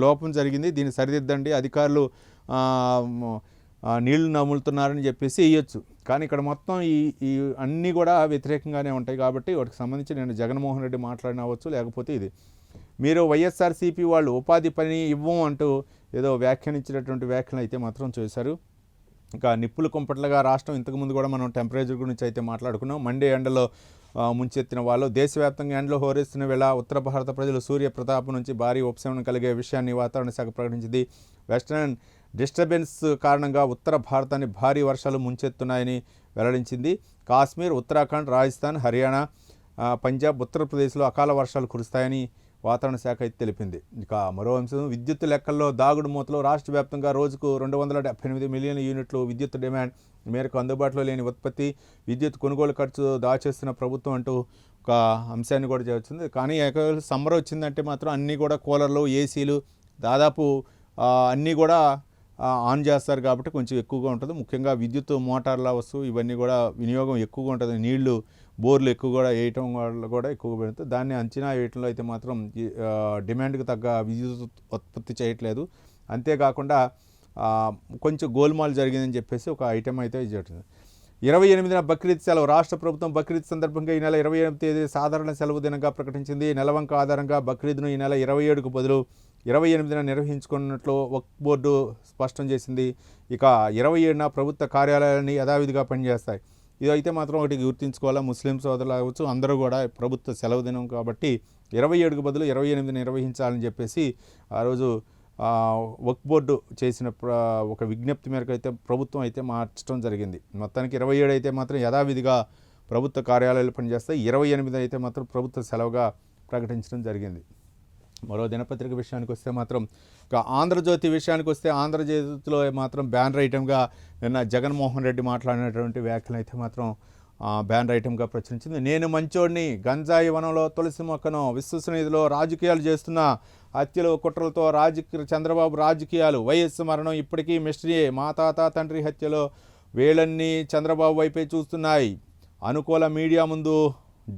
లోపం జరిగింది, దీన్ని సరిదిద్దండి, అధికారులు నీళ్లు నములుతున్నారని చెప్పేసి ఇవ్వచ్చు. కానీ ఇక్కడ మొత్తం ఈ అన్నీ కూడా వ్యతిరేకంగానే ఉంటాయి. కాబట్టి వాటికి సంబంధించి నేను జగన్మోహన్ రెడ్డి మాట్లాడినవచ్చు, లేకపోతే ఇది మీరు వైఎస్ఆర్సీపీ వాళ్ళు ఉపాధి పని ఇవ్వం అంటూ ఏదో వ్యాఖ్యానించినటువంటి వ్యాఖ్యలు అయితే మాత్రం చేశారు. ఇంకా నిప్పులు కుంపట్లుగా రాష్ట్రం, ఇంతకుముందు కూడా మనం టెంపరేచర్ గురించి అయితే మాట్లాడుకున్నాం. మండే ఎండలో ముంచెత్తిన వాళ్ళు, దేశవ్యాప్తంగా ఎండలో హోరెస్తున్న వేళ ఉత్తర భారత ప్రజలు సూర్య ప్రతాపం నుంచి భారీ ఉపశమనం కలిగే విషయాన్ని వాతావరణ శాఖ ప్రకటించింది. వెస్టర్న్ డిస్టర్బెన్స్ కారణంగా ఉత్తర భారతాన్ని భారీ వర్షాలు ముంచెత్తున్నాయని వెల్లడించింది. కాశ్మీర్, ఉత్తరాఖండ్, రాజస్థాన్, హర్యానా, పంజాబ్, ఉత్తరప్రదేశ్లో అకాల వర్షాలు కురుస్తాయని వాతావరణ శాఖ అయితే తెలిపింది. ఇక మరో అంశం, విద్యుత్ లెక్కల్లో దాగుడు మూతలో రాష్ట్ర వ్యాప్తంగా రోజుకు 278 మిలియన్ల యూనిట్లు విద్యుత్ డిమాండ్ మేరకు అందుబాటులో లేని ఉత్పత్తి, విద్యుత్ కొనుగోలు ఖర్చు దాచేస్తున్న ప్రభుత్వం అంటూ ఒక అంశాన్ని కూడా చేస్తుంది. కానీ సమ్మర్ వచ్చిందంటే మాత్రం అన్నీ కూడా కూలర్లు, ఏసీలు దాదాపు అన్నీ కూడా ఆన్ చేస్తారు కాబట్టి కొంచెం ఎక్కువగా ఉంటుంది. ముఖ్యంగా విద్యుత్ మోటార్ల వస్తువు ఇవన్నీ కూడా వినియోగం ఎక్కువగా ఉంటుంది. నీళ్లు బోర్లు ఎక్కువ కూడా వేయటం వల్ల కూడా ఎక్కువగా పెడుతుంది. దాన్ని అంచనా వేయటంలో అయితే మాత్రం డిమాండ్కి తగ్గ విద్యుత్ ఉత్పత్తి చేయట్లేదు. అంతేకాకుండా కొంచెం గోల్మాల్ జరిగిందని చెప్పేసి ఒక ఐటెం అయితే జరిగింది. 28న బక్రీద్ సెలవు. రాష్ట్ర ప్రభుత్వం బక్రీద్ సందర్భంగా ఈ నెల 28వ తేదీ సాధారణ సెలవు దినంగా ప్రకటించింది. నెలవంక ఆధారంగా బక్రీద్ను ఈ నెల 27కు బదులు 28న నిర్వహించుకున్నట్లు వక్ఫ్ బోర్డు స్పష్టం చేసింది. ఇక 27న ప్రభుత్వ కార్యాలయాలన్నీ యథావిధిగా పనిచేస్తాయి. ఇదైతే మాత్రం ఒకటి గుర్తుంచుకోవాలా, ముస్లిం సోదరులు కావచ్చు అందరూ కూడా ప్రభుత్వ సెలవు దినం కాబట్టి 27కు బదులు 28 నిర్వహించాలని చెప్పేసి ఆ రోజు వక్ఫ్ బోర్డు చేసిన ఒక విజ్ఞప్తి మేరకు అయితే ప్రభుత్వం అయితే మార్చడం జరిగింది. మొత్తానికి 27 అయితే మాత్రం యథావిధిగా ప్రభుత్వ కార్యాలయాలు పనిచేస్తాయి. 28 అయితే మాత్రం ప్రభుత్వ సెలవుగా ప్రకటించడం జరిగింది. మరో దినపత్రిక విషయానికి వస్తే మాత్రం ఇక ఆంధ్రజ్యోతి విషయానికి వస్తే ఆంధ్రజ్యోతిలో మాత్రం బ్యానర్ ఐటమ్గా నిన్న జగన్మోహన్ రెడ్డి మాట్లాడినటువంటి వ్యాఖ్యలు అయితే మాత్రం బ్యానర్ ఐటమ్గా ప్రచురించింది. నేను మంచోడిని, గంజాయి వనంలో తులసి మొక్కను, విశ్వసనీయతలో రాజకీయాలు చేస్తున్న హత్యలు కుట్రలతో చంద్రబాబు రాజకీయాలు, వైఎస్ మరణం ఇప్పటికీ మిస్టరీయే, మా తాత తండ్రి హత్యలో వేళన్నీ చంద్రబాబు వైపే చూస్తున్నాయి, అనుకూల మీడియా ముందు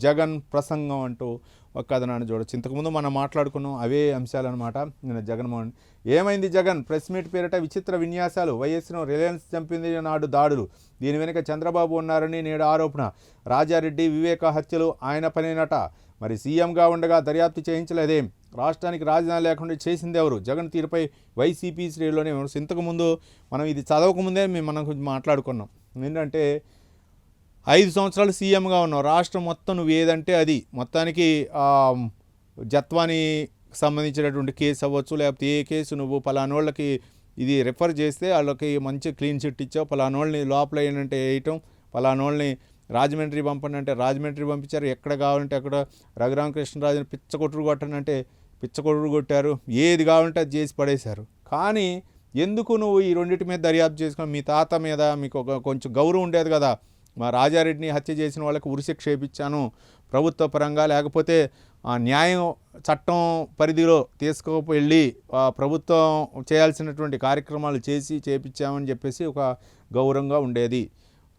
జగన్ ప్రసంగం అంటూ ఒక కథనాన్ని చూడొచ్చు. ఇంతకుముందు మనం మాట్లాడుకున్నాం అవే అంశాలన్నమాట. నేను జగన్మోహన్ ఏమైంది జగన్ ప్రెస్ మీట్ పేరిట విచిత్ర విన్యాసాలు, వైఎస్ను రిలయన్స్ చంపింది నాడు దాడులు, దీని వెనుక చంద్రబాబు ఉన్నారని నేడు ఆరోపణ, రాజారెడ్డి వివేక హత్యలు ఆయన పనేనట, మరి సీఎంగా ఉండగా దర్యాప్తు చేయించలేదేం, రాష్ట్రానికి రాజధాని లేకుండా చేసింది ఎవరు, జగన్ తీరుపై వైసీపీ శ్రేణిలోనే. ఇంతకుముందు మనం ఇది చదవకముందే మనం కొంచెం మాట్లాడుకున్నాం. ఏంటంటే 5 సంవత్సరాలు సీఎంగా ఉన్నావు, రాష్ట్రం మొత్తం నువ్వు ఏదంటే అది, మొత్తానికి జత్వానికి సంబంధించినటువంటి కేసు అవ్వచ్చు, లేకపోతే ఏ కేసు నువ్వు పలానోళ్ళకి ఇది రెఫర్ చేస్తే వాళ్ళకి మంచి క్లీన్ చిట్ ఇచ్చావు, పలానోళ్ళని లోపల ఏంటంటే వేయటం, పలానోళ్ళని రాజమండ్రి పంపండి అంటే రాజమండ్రి పంపించారు, ఎక్కడ కావాలంటే అక్కడ రఘురామకృష్ణరాజుని పిచ్చకొట్టుడు కొట్టనంటే పిచ్చకొట్టుడు కొట్టారు, ఏది కావాలంటే అది చేసి పడేశారు. కానీ ఎందుకు నువ్వు ఈ రెండింటి మీద దర్యాప్తు చేసుకుని, మీ తాత మీద మీకు కొంచెం గౌరవం ఉండేది కదా, మా రాజారెడ్డిని హత్య చేసిన వాళ్ళకి ఉరిశిక్ష చేయించాను ప్రభుత్వ పరంగా, లేకపోతే న్యాయం చట్టం పరిధిలో తీసుకువెళ్ళి ప్రభుత్వం చేయాల్సినటువంటి కార్యక్రమాలు చేపించామని చెప్పేసి ఒక గౌరవంగా ఉండేది,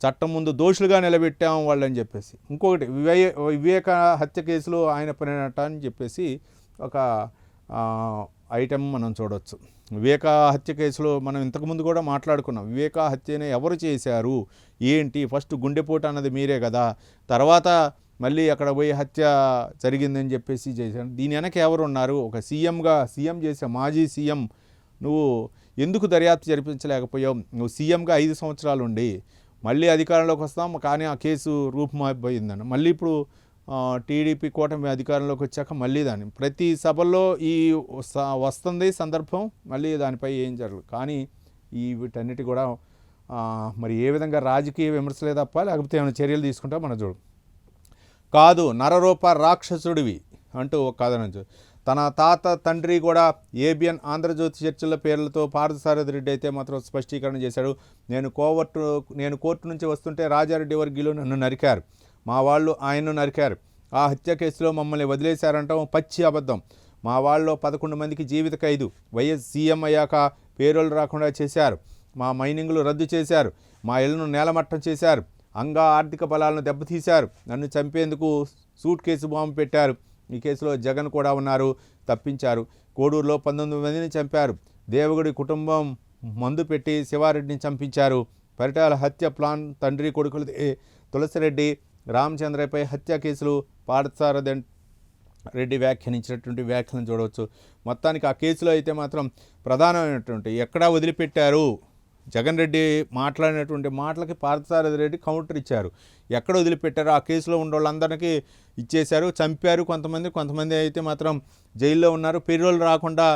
చట్టం ముందు దోషులుగా నిలబెట్టాము వాళ్ళని చెప్పేసి. ఇంకొకటి వివేక హత్య కేసులో ఆయన పనినట్ట అని చెప్పేసి ఒక ఐటెం మనం చూడవచ్చు. వివేక హత్య కేసులో మనం ఇంతకుముందు కూడా మాట్లాడుకున్నాం, వివేక హత్యని ఎవరు చేశారు ఏంటి, ఫస్ట్ గుండెపోటు అన్నది మీరే కదా, తర్వాత మళ్ళీ అక్కడ పోయి హత్య జరిగిందని చెప్పేసి చేశాను, దీని వెనక ఎవరు ఉన్నారు, ఒక సీఎం చేసే మాజీ సీఎం నువ్వు ఎందుకు దర్యాప్తు జరిపించలేకపోయావు, నువ్వు సీఎంగా 5 సంవత్సరాలు ఉండి మళ్ళీ అధికారంలోకి వస్తాం కానీ ఆ కేసు రూపుమారిపోయిందని, మళ్ళీ ఇప్పుడు టీడీపీ కూటమి అధికారంలోకి వచ్చాక మళ్ళీ దాన్ని ప్రతి సభల్లో ఈ వస్తుంది సందర్భం, మళ్ళీ దానిపై ఏం జరగదు. కానీ వీటన్నిటి కూడా మరి ఏ విధంగా రాజకీయ విమర్శలే తప్ప లేకపోతే ఏమైనా చర్యలు తీసుకుంటా మనం చూడు. కాదు నరరూప రాక్షసుడివి అంటూ ఒక కథనం, తన తాత తండ్రి కూడా ఏబిఎన్ ఆంధ్రజ్యోతి చర్చల పేర్లతో పార్థసారథి రెడ్డి అయితే మాత్రం స్పష్టీకరణ చేశాడు. నేను కోర్టు నుంచి వస్తుంటే రాజారెడ్డి వర్గీయులు నన్ను నరికారు, మా వాళ్ళు ఆయన్ను నరికారు, ఆ హత్య కేసులో మమ్మల్ని వదిలేశారంటాం పచ్చి అబద్ధం, మా వాళ్ళలో 11 మందికి జీవిత ఖైదు, వైఎస్ సీఎం అయ్యాక పేరోలు రాకుండా చేశారు, మా మైనింగ్లు రద్దు చేశారు, మా ఇళ్లను నేలమట్టం చేశారు, ఆర్థిక బలాలను దెబ్బతీశారు, నన్ను చంపేందుకు సూట్ కేసు బాంబు పెట్టారు, ఈ కేసులో జగన్ కూడా ఉన్నారు, తప్పించారు, కోడూరులో 19 మందిని చంపారు, దేవగుడి కుటుంబం మందు పెట్టి శివారెడ్డిని చంపించారు, పరిటాల హత్య ప్లాన్ తండ్రి కొడుకులు తులసిరెడ్డి రామచంద్రపై హత్య కేసులు పార్థసారథి రెడ్డి వ్యాఖ్యానించినటువంటి వ్యాఖ్యలను చూడవచ్చు. మొత్తానికి ఆ కేసులో అయితే మాత్రం ప్రధానమైనటువంటి ఎక్కడా వదిలిపెట్టారు, జగన్ రెడ్డి మాట్లాడినటువంటి మాటలకి పార్థసారథి రెడ్డి కౌంటర్ ఇచ్చారు, ఎక్కడ వదిలిపెట్టారు, ఆ కేసులో ఉన్న వాళ్ళందరికీ ఇచ్చేశారు, చంపారు, కొంతమంది అయితే మాత్రం జైల్లో ఉన్నారు, పెరోల్ రాకుండా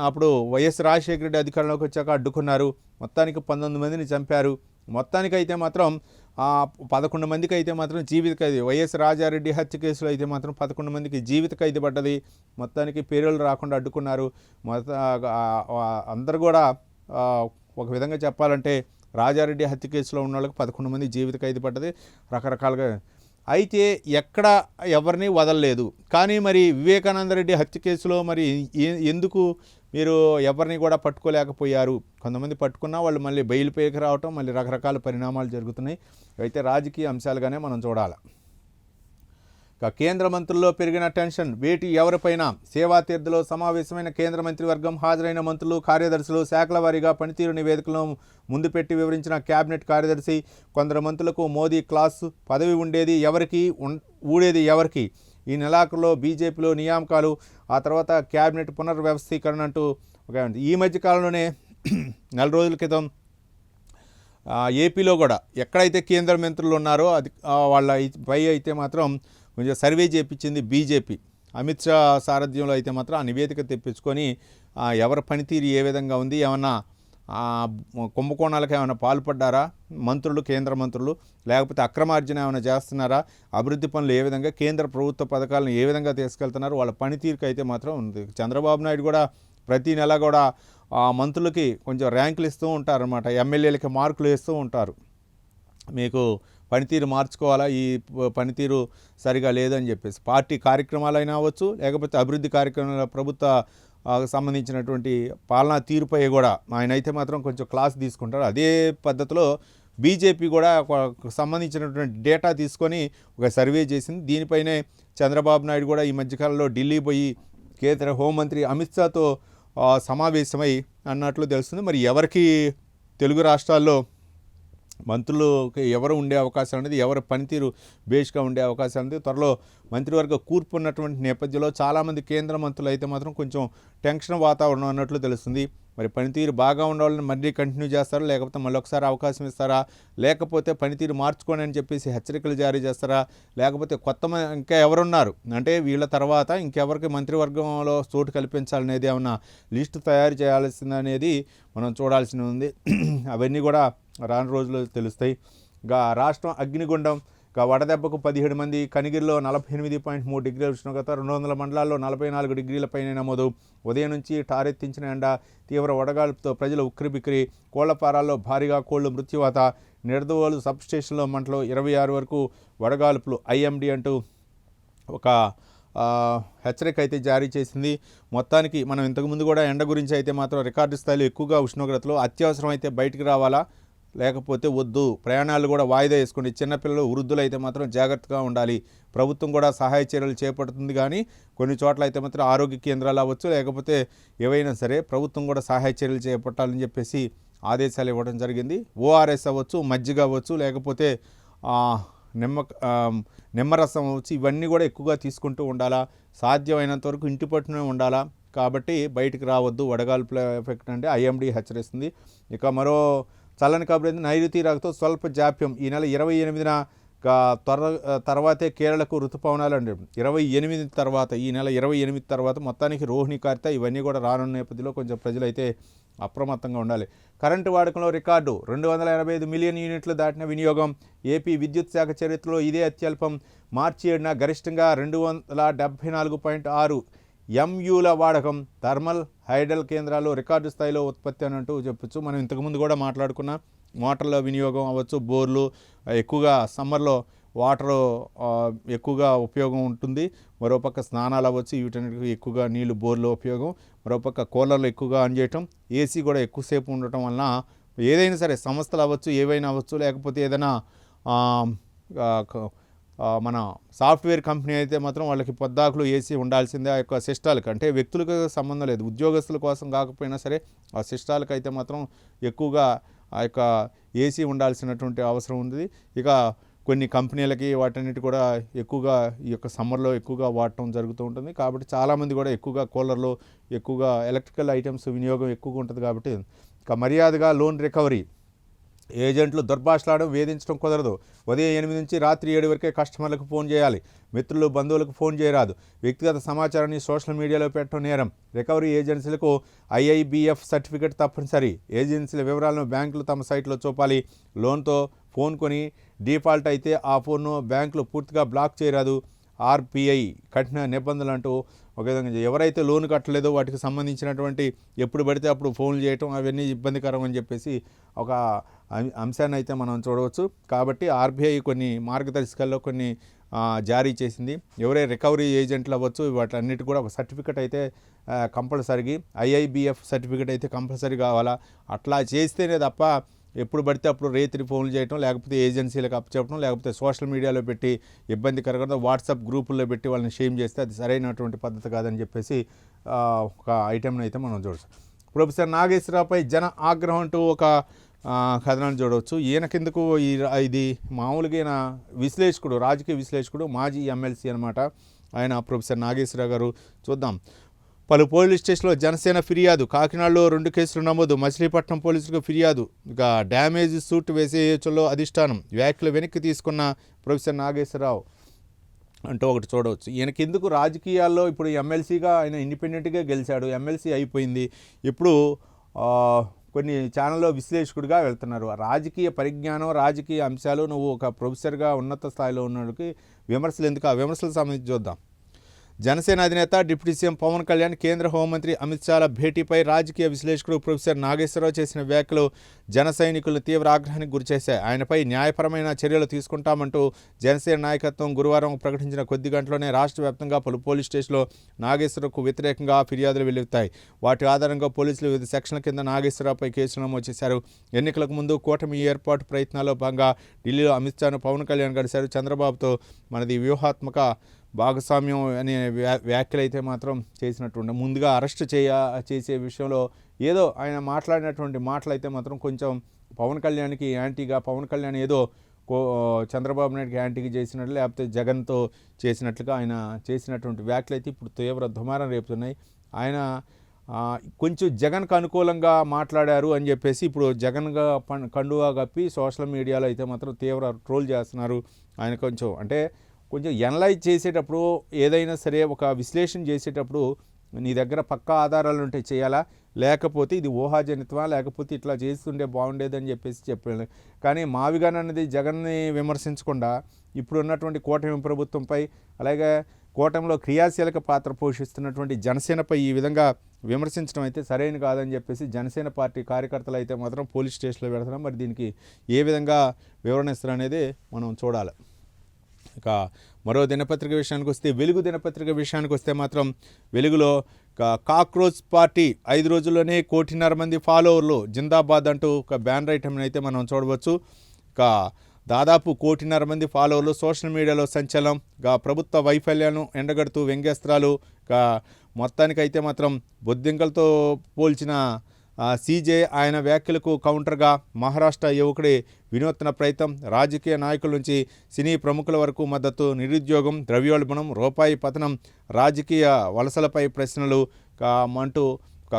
అప్పుడు వైఎస్ రాజశేఖర రెడ్డి అధికారంలోకి వచ్చాక అడ్డుకున్నారు, మొత్తానికి 19 మందిని చంపారు, మొత్తానికి అయితే మాత్రం 11 మందికి అయితే మాత్రం జీవిత ఖైదు, వైఎస్ రాజారెడ్డి హత్య కేసులో అయితే మాత్రం 11 మందికి జీవిత ఖైదు పడ్డది, మొత్తానికి పేరోల్ రాకుండా అడ్డుకున్నారు. అందరు కూడా ఒక విధంగా చెప్పాలంటే రాజారెడ్డి హత్య కేసులో ఉన్న వాళ్ళకి 11 మంది జీవిత ఖైదు పడ్డది, రకరకాలుగా అయితే ఎక్కడ ఎవరిని వదలలేదు. కానీ మరి వివేకానందరెడ్డి హత్య కేసులో మరి ఎందుకు మీరు ఎవరిని కూడా పట్టుకోలేకపోయారు, కొంతమంది పట్టుకున్నా వాళ్ళు మళ్ళీ బెయిల్ పేకి రావటం, మళ్ళీ రకరకాల పరిణామాలు జరుగుతున్నాయి. అయితే రాజకీయ అంశాలుగానే మనం చూడాలి. కేంద్ర మంత్రుల్లో పెరిగిన టెన్షన్, వేటి ఎవరిపైన? సేవాతీర్థలో సమావేశమైన కేంద్ర మంత్రివర్గం, హాజరైన మంత్రులు, కార్యదర్శులు, శాఖల వారీగా పనితీరు నివేదికలను ముందు పెట్టి వివరించిన కేబినెట్ కార్యదర్శి. కొందరు మంత్రులకు మోదీ క్లాసు, పదవి ఉండేది ఎవరికి, ఊడేది ఎవరికి? ఈ నెలాఖరులో బీజేపీలో నియామకాలు, ఆ తర్వాత కేబినెట్ పునర్వ్యవస్థీకరణ అంటూ ఈ మధ్యకాలంలోనే నెల రోజుల క్రితం ఏపీలో కూడా ఎక్కడైతే కేంద్ర మంత్రులు ఉన్నారో అది వాళ్ళ పై అయితే మాత్రం కొంచెం సర్వే చేయించింది బీజేపీ. అమిత్ షా సారథ్యంలో అయితే మాత్రం ఆ నివేదిక తెప్పించుకొని ఎవరి పనితీరు ఏ విధంగా ఉంది, ఏమన్నా కుంభకోణాలకు ఏమైనా పాల్పడ్డారా మంత్రులు, కేంద్ర మంత్రులు, లేకపోతే అక్రమార్జన ఏమైనా చేస్తున్నారా, అభివృద్ధి పనులు ఏ విధంగా, కేంద్ర ప్రభుత్వ పథకాలను ఏ విధంగా తీసుకెళ్తున్నారు, వాళ్ళ పనితీరుకు అయితే మాత్రం ఉంది. చంద్రబాబు నాయుడు కూడా ప్రతి నెల కూడా మంత్రులకి కొంచెం ర్యాంకులు ఇస్తూ ఉంటారన్నమాట, ఎమ్మెల్యేలకి మార్కులు వేస్తూ ఉంటారు. మీకు పనితీరు మార్చుకోవాలా, ఈ పనితీరు సరిగా లేదని చెప్పేసి పార్టీ కార్యక్రమాలైనా అవ్వచ్చు, లేకపోతే అభివృద్ధి కార్యక్రమాల ప్రభుత్వ సంబంధించినటువంటి పాలనా తీరుపై కూడా ఆయన అయితే మాత్రం కొంచెం క్లాస్ తీసుకుంటారు. అదే పద్ధతిలో బీజేపీ కూడా సంబంధించినటువంటి డేటా తీసుకొని ఒక సర్వే చేసింది. దీనిపైనే చంద్రబాబు నాయుడు కూడా ఈ మధ్యకాలంలో ఢిల్లీ పోయి కేంద్ర హోంమంత్రి అమిత్ షాతో సమావేశమై అన్నట్లు తెలుస్తుంది. మరి ఎవరికి తెలుగు రాష్ట్రాల్లో మంత్రులకి ఎవరు ఉండే అవకాశం అనేది, ఎవరి పనితీరు బేస్గా ఉండే అవకాశం అనేది త్వరలో మంత్రివర్గ కూర్పు ఉన్నటువంటి నేపథ్యంలో చాలామంది కేంద్ర మంత్రులు అయితే మాత్రం కొంచెం టెన్షన్ వాతావరణం అన్నట్లు తెలుస్తుంది. మరి పనితీరు బాగా ఉండాలని మళ్ళీ కంటిన్యూ చేస్తారా, లేకపోతే మళ్ళీ ఒకసారి అవకాశం ఇస్తారా, లేకపోతే పనితీరు మార్చుకోండి అని చెప్పేసి హెచ్చరికలు జారీ చేస్తారా, లేకపోతే కొత్త ఇంకా ఎవరున్నారు అంటే వీళ్ళ తర్వాత ఇంకెవరికి మంత్రివర్గంలో చోటు కల్పించాలనేది ఏమన్నా లిస్టు తయారు చేయాల్సిందనేది మనం చూడాల్సి ఉంది. అవన్నీ కూడా రాను రోజుల్లో తెలుస్తాయి. రాష్ట్రం అగ్నిగుండం, వడదెబ్బకు 17 మంది, కనిగిరిలో 48.3 డిగ్రీల ఉష్ణోగ్రత, 200 మండలాల్లో 44 డిగ్రీల పైన నమోదు. ఉదయం నుంచి టారెత్తించిన ఎండ, తీవ్ర వడగాల్పుతో ప్రజలు ఉక్కిరిబిక్కిరి. కోళ్లపారాల్లో భారీగా కోళ్లు మృత్యువాత, నిడదవోలు సబ్స్టేషన్లో మంటలు, 26 వరకు వడగాల్పులు. ఐఎండీ అంటూ ఒక హెచ్చరిక అయితే జారీ చేసింది. మొత్తానికి మనం ఇంతకుముందు కూడా ఎండ గురించి అయితే మాత్రం రికార్డు స్థాయిలో ఎక్కువగా ఉష్ణోగ్రతలు, అత్యవసరం అయితే బయటికి రావాలా, లేకపోతే వద్దు, ప్రయాణాలు కూడా వాయిదా వేసుకోండి, చిన్నపిల్లలు వృద్ధులు అయితే మాత్రం జాగ్రత్తగా ఉండాలి. ప్రభుత్వం కూడా సహాయ చర్యలు చేపడుతుంది, కానీ కొన్ని చోట్ల అయితే మాత్రం ఆరోగ్య కేంద్రాలు అవ్వచ్చు, లేకపోతే ఏవైనా సరే ప్రభుత్వం కూడా సహాయ చర్యలు చేపట్టాలని చెప్పేసి ఆదేశాలు ఇవ్వడం జరిగింది. ఓఆర్ఎస్ అవ్వచ్చు, మజ్జిగ అవ్వచ్చు, లేకపోతే నిమ్మరసం అవ్వచ్చు, ఇవన్నీ కూడా ఎక్కువగా తీసుకుంటూ ఉండాలా, సాధ్యమైనంత వరకు ఇంటి పట్టునే ఉండాలా. కాబట్టి బయటికి రావద్దు, వడగాల్పుల ఎఫెక్ట్ అంటే ఐఎండీ హెచ్చరిస్తుంది. ఇక మరో చల్లని కబురు, నైరుతి రాకతో స్వల్ప జాప్యం. ఈ నెల 28న తర్వాతే కేరళకు ఋతుపవనాలు అండి. 28 తర్వాత, ఈ నెల 28 తర్వాత మొత్తానికి రోహిణి, కార్త ఇవన్నీ కూడా రానున్న నేపథ్యంలో కొంచెం ప్రజలైతే అప్రమత్తంగా ఉండాలి. కరెంటు వాడకంలో రికార్డు, 285 మిలియన్ యూనిట్లు దాటిన వినియోగం. ఏపీ విద్యుత్ శాఖ చరిత్రలో ఇదే అత్యల్పం. మార్చి 7న గరిష్టంగా 274.6 ఎంయూల వాడకం. థర్మల్ హైడల్ కేంద్రాలు రికార్డు స్థాయిలో ఉత్పత్తి అని అంటూ చెప్పచ్చు. మనం ఇంతకుముందు కూడా మాట్లాడుకున్న మోటార్ల వినియోగం అవ్వచ్చు, బోర్లు ఎక్కువగా సమ్మర్లో వాటర్ ఎక్కువగా ఉపయోగం ఉంటుంది. మరోపక్క స్నానాలు అవ్వచ్చు, వీటన్నిటికీ ఎక్కువగా నీళ్లు బోర్లో ఉపయోగం. మరోపక్క కూలర్లు ఎక్కువగా ఆన్ చేయటం, ఏసీ కూడా ఎక్కువసేపు ఉండటం వలన ఏదైనా సరే సంస్థలు అవ్వచ్చు, ఏవైనా అవ్వచ్చు, లేకపోతే ఏదైనా మన సాఫ్ట్వేర్ కంపెనీ అయితే మాత్రం వాళ్ళకి పొద్దాకులు ఏసీ ఉండాల్సిందే. ఆ యొక్క సిస్టాలకు, అంటే వ్యక్తులకు సంబంధం లేదు, ఉద్యోగస్తుల కోసం కాకపోయినా సరే ఆ సిస్టాలకు అయితే మాత్రం ఎక్కువగా ఆ యొక్క ఏసీ ఉండాల్సినటువంటి అవసరం ఉంది. ఇక కొన్ని కంపెనీలకి వాటన్నిటి కూడా ఎక్కువగా ఈ యొక్క సమ్మర్లో ఎక్కువగా వాడటం జరుగుతూ ఉంటుంది. కాబట్టి చాలామంది కూడా ఎక్కువగా కూలర్లో, ఎక్కువగా ఎలక్ట్రికల్ ఐటమ్స్ వినియోగం ఎక్కువగా ఉంటుంది. కాబట్టి ఇక మర్యాదగా లోన్ రికవరీ. ఏజెంట్లు దుర్భాషలాడడం, వేధించడం కుదరదు. ఉదయం 8 నుంచి రాత్రి 7 వరకే కస్టమర్లకు ఫోన్ చేయాలి. మిత్రులు, బంధువులకు ఫోన్ చేయరాదు. వ్యక్తిగత సమాచారాన్ని సోషల్ మీడియాలో పెట్టడం నేరం. రికవరీ ఏజెన్సీలకు IIBF సర్టిఫికెట్ తప్పనిసరి. ఏజెన్సీల వివరాలను బ్యాంకులు తమ సైట్లో చూపాలి. లోన్తో ఫోన్ కొని డిఫాల్ట్ అయితే ఆ ఫోన్ను బ్యాంకులు పూర్తిగా బ్లాక్ చేయరాదు. RBI కఠిన నిబంధనలు అంటూ ఒక విధంగా ఎవరైతే లోన్ కట్టలేదో వాటికి సంబంధించినటువంటి ఎప్పుడు పడితే అప్పుడు ఫోన్లు చేయటం అవన్నీ ఇబ్బందికరం అని చెప్పేసి ఒక అంశాన్ని అయితే మనం చూడవచ్చు. కాబట్టి RBI కొన్ని మార్గదర్శకాల్లో కొన్ని జారీ చేసింది. ఎవరే రికవరీ ఏజెంట్లు అవ్వచ్చు, వాటన్నిటి కూడా ఒక సర్టిఫికెట్ అయితే కంపల్సరీ, IIBF సర్టిఫికెట్ అయితే కంపల్సరీ కావాలా. అట్లా చేస్తేనే తప్ప ఎప్పుడు పడితే అప్పుడు రేతిరి ఫోన్లు చేయటం, లేకపోతే ఏజెన్సీలకు అప్పచెప్పడం, లేకపోతే సోషల్ మీడియాలో పెట్టి ఇబ్బందికరంగా వాట్సాప్ గ్రూపుల్లో పెట్టి వాళ్ళని షేమ్ చేస్తే అది సరైనటువంటి పద్ధతి కాదని చెప్పేసి ఒక ఐటెంను అయితే మనం చూడవచ్చు. ప్రొఫెసర్ నాగేశ్వరరావుపై జన ఆగ్రహం అంటూ ఒక కథనాన్ని చూడవచ్చు. ఈయన కిందకు ఇది మామూలుగా ఈయన విశ్లేషకుడు, రాజకీయ విశ్లేషకుడు, మాజీ ఎమ్మెల్సీ అనమాట ఆయన ప్రొఫెసర్ నాగేశ్వరరావు గారు. చూద్దాం. పలు పోలీస్ స్టేషన్లో జనసేన ఫిర్యాదు, కాకినాడలో 2 కేసులు నమోదు, మచిలీపట్నం పోలీసులకు ఫిర్యాదు, ఇక డ్యామేజ్ సూట్ వేసేయచ్చలో అధిష్టానం, వ్యాఖ్యలు వెనక్కి తీసుకున్న ప్రొఫెసర్ నాగేశ్వరరావు అంటూ ఒకటి చూడవచ్చు. ఈయనకి ఎందుకు రాజకీయాల్లో ఇప్పుడు ఎమ్మెల్సీగా ఆయన ఇండిపెండెంట్గా గెలిచాడు, ఎమ్మెల్సీ అయిపోయింది, ఇప్పుడు కొన్ని ఛానల్లో విశ్లేషకుడిగా వెళ్తున్నారు. రాజకీయ పరిజ్ఞానం, రాజకీయ అంశాలు, నువ్వు ఒక ప్రొఫెసర్గా ఉన్నత స్థాయిలో ఉన్నోడికి విమర్శలు ఎందుకు? ఆ విమర్శలకు సంబంధించి చూద్దాం. జనసేన అధినేత డిప్యూటీ సీఎం పవన్ కళ్యాణ్, కేంద్ర హోంమంత్రి అమిత్ షాల భేటీపై రాజకీయ విశ్లేషకుడు ప్రొఫెసర్ నాగేశ్వరరావు చేసిన వ్యాఖ్యలు జన సైనికులను తీవ్ర ఆగ్రహానికి గురిచేశాయి. ఆయనపై న్యాయపరమైన చర్యలు తీసుకుంటామంటూ జనసేన నాయకత్వం గురువారం ప్రకటించిన కొద్ది గంటలోనే రాష్ట్ర వ్యాప్తంగా పలు పోలీస్ స్టేషన్లో నాగేశ్వరరావుకు వ్యతిరేకంగా ఫిర్యాదులు వెల్లువెత్తాయి. వాటి ఆధారంగా పోలీసులు వివిధ సెక్షన్ల కింద నాగేశ్వరరావుపై కేసులు నమోదు చేశారు. ఎన్నికలకు ముందు కూటమి ఏర్పాటు ప్రయత్నాల్లో భాగంగా ఢిల్లీలో అమిత్ షాను పవన్ కళ్యాణ్ కలిశారు. చంద్రబాబుతో మనది వ్యూహాత్మక భాగస్వామ్యం అనే వ్యాఖ్యలు అయితే మాత్రం చేసినట్టుండే. ముందుగా అరెస్ట్ చేసే విషయంలో ఏదో ఆయన మాట్లాడినటువంటి మాటలు అయితే మాత్రం కొంచెం పవన్ కళ్యాణ్కి యాంటీగా, పవన్ కళ్యాణ్ ఏదో చంద్రబాబు నాయుడుకి యాంటీగా చేసినట్లు, లేకపోతే జగన్తో చేసినట్లుగా ఆయన చేసినటువంటి వ్యాఖ్యలు అయితే ఇప్పుడు తీవ్ర దుమారం రేపుతున్నాయి. ఆయన కొంచెం జగన్కు అనుకూలంగా మాట్లాడారు అని చెప్పేసి ఇప్పుడు జగన్గా కండువా కప్పి సోషల్ మీడియాలో అయితే మాత్రం తీవ్ర ట్రోల్ చేస్తున్నారు. ఆయన కొంచెం ఎనలైజ్ చేసేటప్పుడు, ఏదైనా సరే ఒక విశ్లేషణ చేసేటప్పుడు నీ దగ్గర పక్కా ఆధారాలు ఉంటే చేయాలా, లేకపోతే ఇది ఊహాజనితమా, లేకపోతే ఇట్లా చేస్తుండే బాగుండేదని చెప్పేసి చెప్పాను. కానీ మావిగాన్ అనేది జగన్ని విమర్శించకుండా ఇప్పుడు ఉన్నటువంటి కూటమి ప్రభుత్వంపై, అలాగే కూటమిలో క్రియాశీలక పాత్ర పోషిస్తున్నటువంటి జనసేనపై ఈ విధంగా విమర్శించడం అయితే సరైన కాదని చెప్పేసి జనసేన పార్టీ కార్యకర్తలు అయితే మాత్రం పోలీస్ స్టేషన్లో పెడుతున్నాం. మరి దీనికి ఏ విధంగా వివరణ ఇస్తారు అనేది మనం చూడాలి. ఇక మరో దినపత్రిక విషయానికి వస్తే, వెలుగు దినపత్రిక విషయానికి వస్తే మాత్రం వెలుగులో కాక్రోచ్ పార్టీ 5 రోజుల్లోనే 1.5 కోటి మంది ఫాలోవర్లు, జిందాబాద్ అంటూ ఒక బ్యానర్ ఐటమ్ని అయితే మనం చూడవచ్చు. ఇక దాదాపు 1.5 కోటి మంది ఫాలోవర్లు, సోషల్ మీడియాలో సంచలనం, ప్రభుత్వ వైఫల్యాలను ఎండగడుతూ వ్యంగ్యాస్త్రాలు, మొత్తానికైతే మాత్రం బొద్దింకలతో పోల్చిన సీజే ఆయన వ్యాఖ్యలకు కౌంటర్గా మహారాష్ట్ర యువకుడి వినూత్న ప్రయత్నం, రాజకీయ నాయకుల నుంచి సినీ ప్రముఖుల వరకు మద్దతు, నిరుద్యోగం, ద్రవ్యోల్బణం, రూపాయి పతనం, రాజకీయ వలసలపై ప్రశ్నలు అంటూ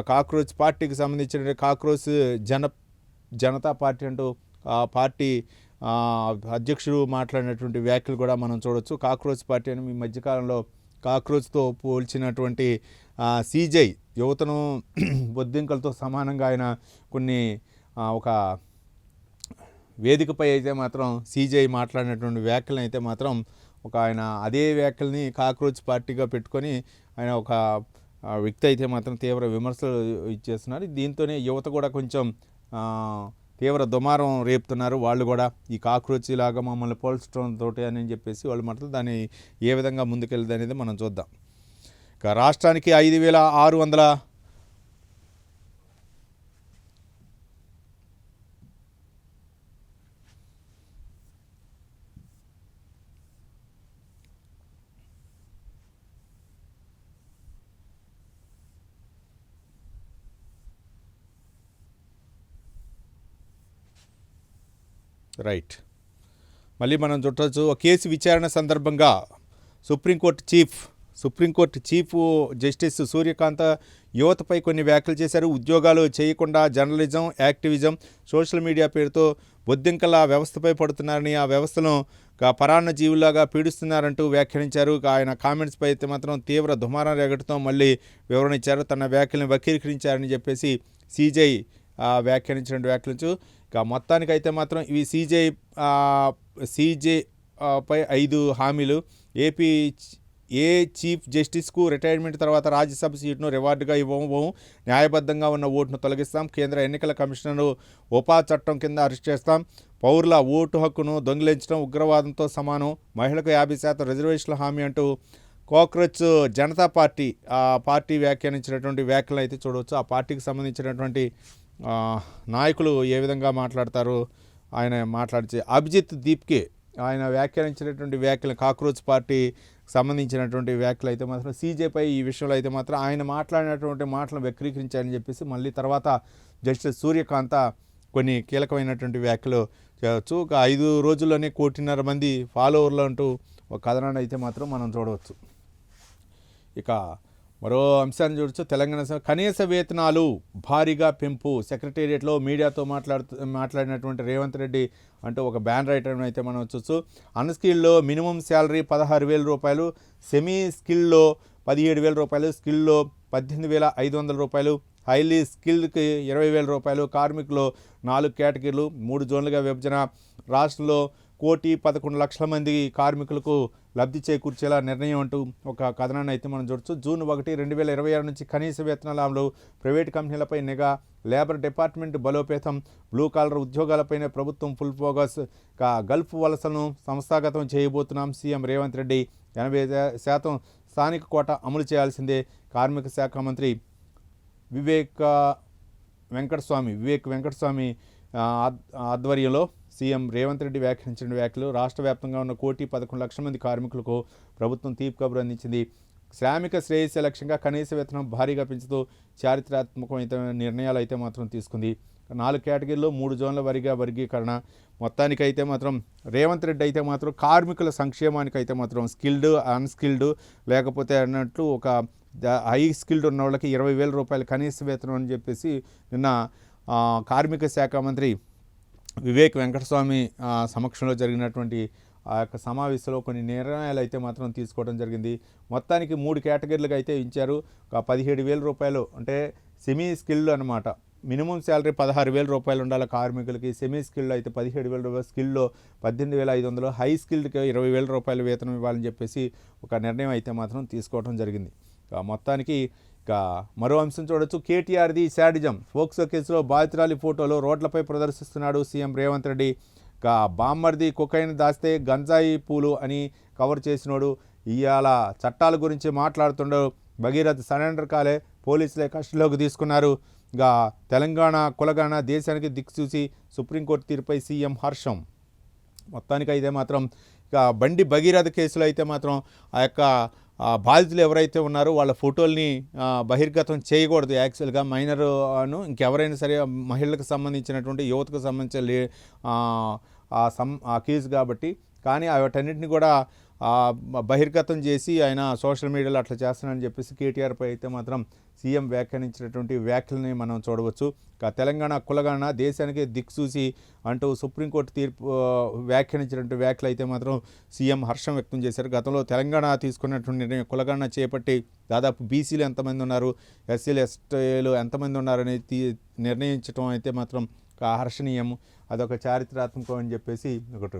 కాక్రోచ్ పార్టీకి సంబంధించిన కాక్రోచ్ జనతా పార్టీ అంటూ ఆ పార్టీ అధ్యక్షుడు మాట్లాడినటువంటి వ్యాఖ్యలు కూడా మనం చూడవచ్చు. కాక్రోచ్ పార్టీ అని ఈ మధ్యకాలంలో కాక్రోచ్తో పోల్చినటువంటి సీజై యువతను బొద్దింకలతో సమానంగా ఆయన కొన్ని ఒక వేదికపై అయితే మాత్రం సీజై మాట్లాడినటువంటి వ్యాఖ్యలను అయితే మాత్రం ఆయన అదే వ్యాఖ్యల్ని కాక్రోచ్ పార్టీగా పెట్టుకొని ఆయన ఒక వ్యక్తి అయితే మాత్రం తీవ్ర విమర్శలు ఇచ్చేస్తున్నారు. దీంతోనే యువత కూడా కొంచెం తీవ్ర దుమారం రేపుతున్నారు. వాళ్ళు కూడా ఈ కాక్రోచ్ లాగా మమ్మల్ని పోల్చడంతో అని చెప్పేసి వాళ్ళు మాట్లాడుతూ దాన్ని ఏ విధంగా ముందుకెళ్ళదు అనేది మనం చూద్దాం. ఇక రాష్ట్రానికి 5,600 రైట్. మళ్ళీ మనం చూడవచ్చు, కేసు విచారణ సందర్భంగా సుప్రీంకోర్టు చీఫ్ జస్టిస్ సూర్యకాంత్ యువతపై కొన్ని వ్యాఖ్యలు చేశారు. ఉద్యోగాలు చేయకుండా జర్నలిజం, యాక్టివిజం, సోషల్ మీడియా పేరుతో బొద్దింకల వ్యవస్థపై పడుతున్నారని, ఆ వ్యవస్థను పరాన్న జీవులాగా పీడిస్తున్నారంటూ వ్యాఖ్యానించారు. ఆయన కామెంట్స్పై అయితే మాత్రం తీవ్ర దుమారం రేగటంతో మళ్ళీ వివరణ ఇచ్చారు. తన వ్యాఖ్యలను వక్రీకరించారని చెప్పేసి సీజై వ్యాఖ్యానించిన వ్యాఖ్యలు. ఇక మొత్తానికైతే మాత్రం ఇవి సీజే పై 5 హామీలు. ఏ చీఫ్ జస్టిస్కు రిటైర్మెంట్ తర్వాత రాజ్యసభ సీటును రివార్డుగా ఇవ్వము, న్యాయబద్ధంగా ఉన్న ఓటును తొలగిస్తాం, కేంద్ర ఎన్నికల కమిషనర్ను ఉపా చట్టం కింద అరెస్ట్ చేస్తాం, పౌరుల ఓటు హక్కును దొంగిలించడం ఉగ్రవాదంతో సమానం, మహిళలకు 50% రిజర్వేషన్ల హామీ అంటూ కాక్రోచ్ జనతా పార్టీ వ్యాఖ్యానించినటువంటి వ్యాఖ్యలు అయితే చూడవచ్చు. ఆ పార్టీకి సంబంధించినటువంటి ఆ, నాయకులు ఏ విధంగా మాట్లాడతారు ఆయన మాట్లాడితే అభిజిత్ దీప్కే ఆయన వ్యాఖ్యానించినటువంటి వ్యాఖ్యలు కాక్రోచ్ పార్టీ సంబంధించినటువంటి వ్యాఖ్యలు అయితే మాత్రం సీజేపై ఈ విషయంలో అయితే మాత్రం ఆయన మాట్లాడినటువంటి మాటలను వక్రీకరించారని చెప్పేసి మళ్ళీ తర్వాత జస్టిస్ సూర్యకాంత కొన్ని కీలకమైనటువంటి వ్యాఖ్యలు చేయవచ్చు. ఒక 5 రోజుల్లోనే 1.5 మంది ఫాలోవర్లు అంటూ ఒక కథనాన్ని అయితే మాత్రం మనం చూడవచ్చు. ఇక మరో అంశాన్ని చూడొచ్చు. తెలంగాణ కనీస వేతనాలు భారీగా పెంపు సెక్రటేరియట్లో మీడియాతో మాట్లాడినటువంటి రేవంత్ రెడ్డి అంటూ ఒక బ్యానర్ ఐటమ్ అయితే మనం చూస్తూ అన్స్కిల్లో మినిమం శాలరీ 16,000 రూపాయలు, సెమీ స్కిల్లో 17,000 రూపాయలు, స్కిల్లో 18,500 రూపాయలు, హైలీ స్కిల్డ్కి 20,000 రూపాయలు, కార్మికులు 4 కేటగిరీలు 3 జోన్లుగా విభజన, రాష్ట్రంలో 1,11,00,000 మంది కార్మికులకు లబ్ధి చేకూర్చేలా నిర్ణయం అంటూ ఒక కథనాన్ని అయితే మనం చూడొచ్చు. జూన్ 1, 2026 నుంచి కనీస వేతనాల అమలు, ప్రైవేటు కంపెనీలపై నిఘా, లేబర్ డిపార్ట్మెంట్ బలోపేతం, బ్లూ కాలర్ ఉద్యోగాలపైనే ప్రభుత్వం ఫుల్ ఫోకస్, గల్ఫ్ వలసలను సంస్థాగతం చేయబోతున్నాం సీఎం రేవంత్ రెడ్డి, 80% స్థానిక కోట అమలు చేయాల్సిందే, కార్మిక శాఖ మంత్రి వివేక్ వెంకటస్వామి ఆధ్వర్యంలో సీఎం రేవంత్ రెడ్డి వ్యాఖ్యానించిన వ్యాఖ్యలు, రాష్ట్ర వ్యాప్తంగా ఉన్న 1,11,00,000 మంది కార్మికులకు ప్రభుత్వం తీపి కబురు అందించింది, శ్రామిక శ్రేయస్సు లక్ష్యంగా కనీస వేతనం భారీగా పెంచుతూ చారిత్రాత్మకమైన నిర్ణయాలు అయితే మాత్రం తీసుకుంది. 4 కేటగిరీలో 3 జోన్ల వారీగా వర్గీకరణ. మొత్తానికైతే మాత్రం రేవంత్ రెడ్డి అయితే మాత్రం కార్మికుల సంక్షేమానికి అయితే మాత్రం స్కిల్డ్, అన్స్కిల్డ్ లేకపోతే అన్నట్లు ఒక హై స్కిల్డ్ ఉన్న వాళ్ళకి 20,000 రూపాయలు కనీస వేతనం అని చెప్పేసి నిన్న కార్మిక శాఖ మంత్రి వివేక్ వెంకటస్వామి సమక్షంలో జరిగినటువంటి ఆ యొక్క సమావేశంలో కొన్ని నిర్ణయాలు అయితే మాత్రం తీసుకోవడం జరిగింది. మొత్తానికి 3 కేటగిరీలుగా అయితే ఇచ్చారు. ఒక 17,000 రూపాయలు అంటే సెమీ స్కిల్డ్ అనమాట. మినిమం శాలరీ 16,000 రూపాయలు ఉండాలి కార్మికులకి, సెమీ స్కిల్డ్ అయితే 17,000 రూపాయలు, స్కిల్లో 18,500, హై స్కిల్డ్కి 20,000 రూపాయలు వేతనం ఇవ్వాలని చెప్పేసి ఒక నిర్ణయం అయితే మాత్రం తీసుకోవడం జరిగింది. మొత్తానికి ఇక మరో అంశం చూడొచ్చు. కేటీఆర్ది శాడిజం, ఫోక్సో కేసులో బాధితురాలి ఫోటోలు రోడ్లపై ప్రదర్శిస్తున్నాడు సీఎం రేవంత్ రెడ్డి. ఇక బామ్మర్ది కొకైన్ దాస్తే గంజాయి పూలు అని కవర్ చేసినోడు ఇవాళ చట్టాల గురించి మాట్లాడుతుండడు, భగీరథ్ సరెండర్ కాలే, పోలీసులే కస్టడీలోకి తీసుకున్నారు. ఇక తెలంగాణ కులగణ దేశానికి దిక్సూచి, సుప్రీంకోర్టు తీర్పుపై సీఎం హర్షం. మొత్తానికి అయితే మాత్రం ఇక బండి భగీరథ కేసులో అయితే మాత్రం ఆ యొక్క బాధితులు ఎవరైతే ఉన్నారో వాళ్ళ ఫోటోల్ని బహిర్గతం చేయకూడదు. యాక్చువల్గా మైనర్ అను ఇంకెవరైనా సరే మహిళలకు సంబంధించినటువంటి యువతకు సంబంధించిన కేసు కాబట్టి, కానీ వాటన్నిటిని కూడా బహిర్గతం చేసి ఆయన సోషల్ మీడియాలో అట్లా చేస్తున్నారని చెప్పేసి కేటీఆర్పై అయితే మాత్రం సీఎం వ్యాఖ్యానించినటువంటి వ్యాఖ్యలని మనం చూడవచ్చు. తెలంగాణ కులగణన దేశానికి దిక్సూచి అంటూ సుప్రీంకోర్టు తీర్పు వ్యాఖ్యానించినటువంటి వ్యాఖ్యలు అయితే మాత్రం సీఎం హర్షం వ్యక్తం చేశారు. గతంలో తెలంగాణ తీసుకున్నటువంటి నిర్ణయం కులగణన చేపట్టి దాదాపు బీసీలు ఎంతమంది ఉన్నారు, ఎస్సీలు ఎస్టీలు ఎంతమంది ఉన్నారనేది నిర్ణయించడం అయితే మాత్రం హర్షణీయం, అదొక చారిత్రాత్మకం అని చెప్పేసి ఒకటి.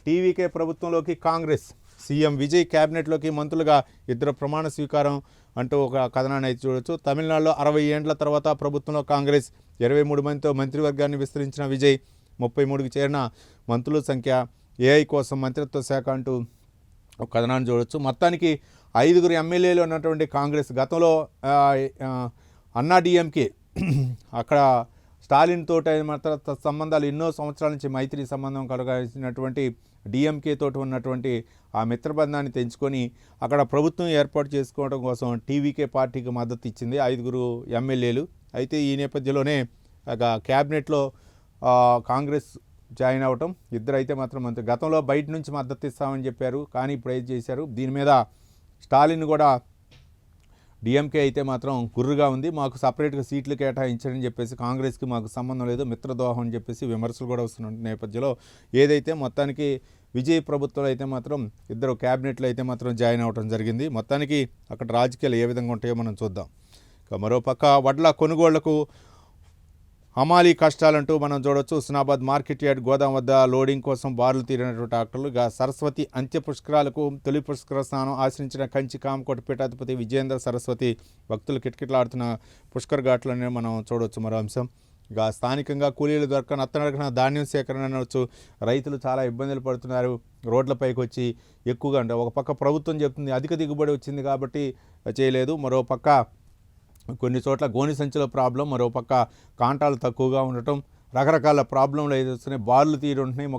టీవీకే ప్రభుత్వంలోకి కాంగ్రెస్, సీఎం విజయ్ క్యాబినెట్లోకి మంత్రులుగా 2 ప్రమాణ స్వీకారం అంటూ ఒక కథనాన్ని అయితే చూడొచ్చు. తమిళనాడులో 60 ఏండ్ల తర్వాత ప్రభుత్వంలో కాంగ్రెస్, 23 మందితో మంత్రివర్గాన్ని విస్తరించిన విజయ్, 33కి చేరిన మంత్రుల సంఖ్య, ఏఐ కోసం మంత్రిత్వ శాఖ అంటూ ఒక కథనాన్ని చూడొచ్చు. మొత్తానికి 5 ఎమ్మెల్యేలు ఉన్నటువంటి కాంగ్రెస్ గతంలో అన్నా డిఎంకే అక్కడ స్టాలిన్ తోటి మాత్రం సంబంధాలు ఎన్నో సంవత్సరాల నుంచి మైత్రి సంబంధం కలగాల్సినటువంటి డిఎంకే తోటి ఉన్నటువంటి ఆ మిత్రబంధాన్ని తెంచుకొని అక్కడ ప్రభుత్వం ఏర్పాటు చేసుకోవడం కోసం టీవీకే పార్టీకి మద్దతు ఇచ్చింది 5 ఎమ్మెల్యేలు. అయితే ఈ నేపథ్యంలోనే క్యాబినెట్లో కాంగ్రెస్ జాయిన్ అవ్వటం, 2 అయితే మాత్రం మంత్రి గతంలో బయట నుంచి మద్దతు ఇస్తామని చెప్పారు, కానీ ఇప్పుడు ఏం చేశారు, దీని మీద స్టాలిన్ కూడా డిఎంకే అయితే మాత్రం గుర్రుగా ఉంది, మాకు సపరేట్గా సీట్లు కేటాయించారని చెప్పేసి కాంగ్రెస్కి మాకు సంబంధం లేదు, మిత్రద్రోహం అని చెప్పేసి విమర్శలు కూడా వస్తున్న నేపథ్యంలో ఏదైతే మొత్తానికి విజయ్ ప్రభుత్వాలు అయితే మాత్రం 2 క్యాబినెట్లు అయితే మాత్రం జాయిన్ అవ్వడం జరిగింది. మొత్తానికి అక్కడ రాజకీయాలు ఏ విధంగా ఉంటాయో మనం చూద్దాం. మరోపక్క వడ్ల కొనుగోళ్లకు హమాలీ కష్టాలంటూ మనం చూడవచ్చు. హుస్నాబాద్ మార్కెట్ యార్డ్ గోదాం వద్ద లోడింగ్ కోసం బార్లు తీరినటువంటి ట్రాక్టర్లు. సరస్వతి అంత్య పుష్కరాలకు తొలి పుష్కర స్నానం ఆశ్రయించిన కంచి కామకోటి పీఠాధిపతి విజయేంద్ర సరస్వతి భక్తులు కిటకిటలాడుతున్న పుష్కర్ ఘాట్లని మనం చూడవచ్చు. మరో అంశం స్థానికంగా కూలీలు దొరకని అత్తనడకన ధాన్యం సేకరణ అనవచ్చు. రైతులు చాలా ఇబ్బందులు పడుతున్నారు, రోడ్లపైకి వచ్చి ఎక్కువగా. అంటే ఒక పక్క ప్రభుత్వం చెప్తుంది అధిక దిగుబడి వచ్చింది కాబట్టి చేయలేదు, మరో పక్క కొన్ని చోట్ల గోని సంచిలో ప్రాబ్లం, మరోపక్క కాంటాలు తక్కువగా ఉండటం, రకరకాల ప్రాబ్లంలు అయితే వస్తున్నాయి. బార్లు తీరుంటున్నాయి.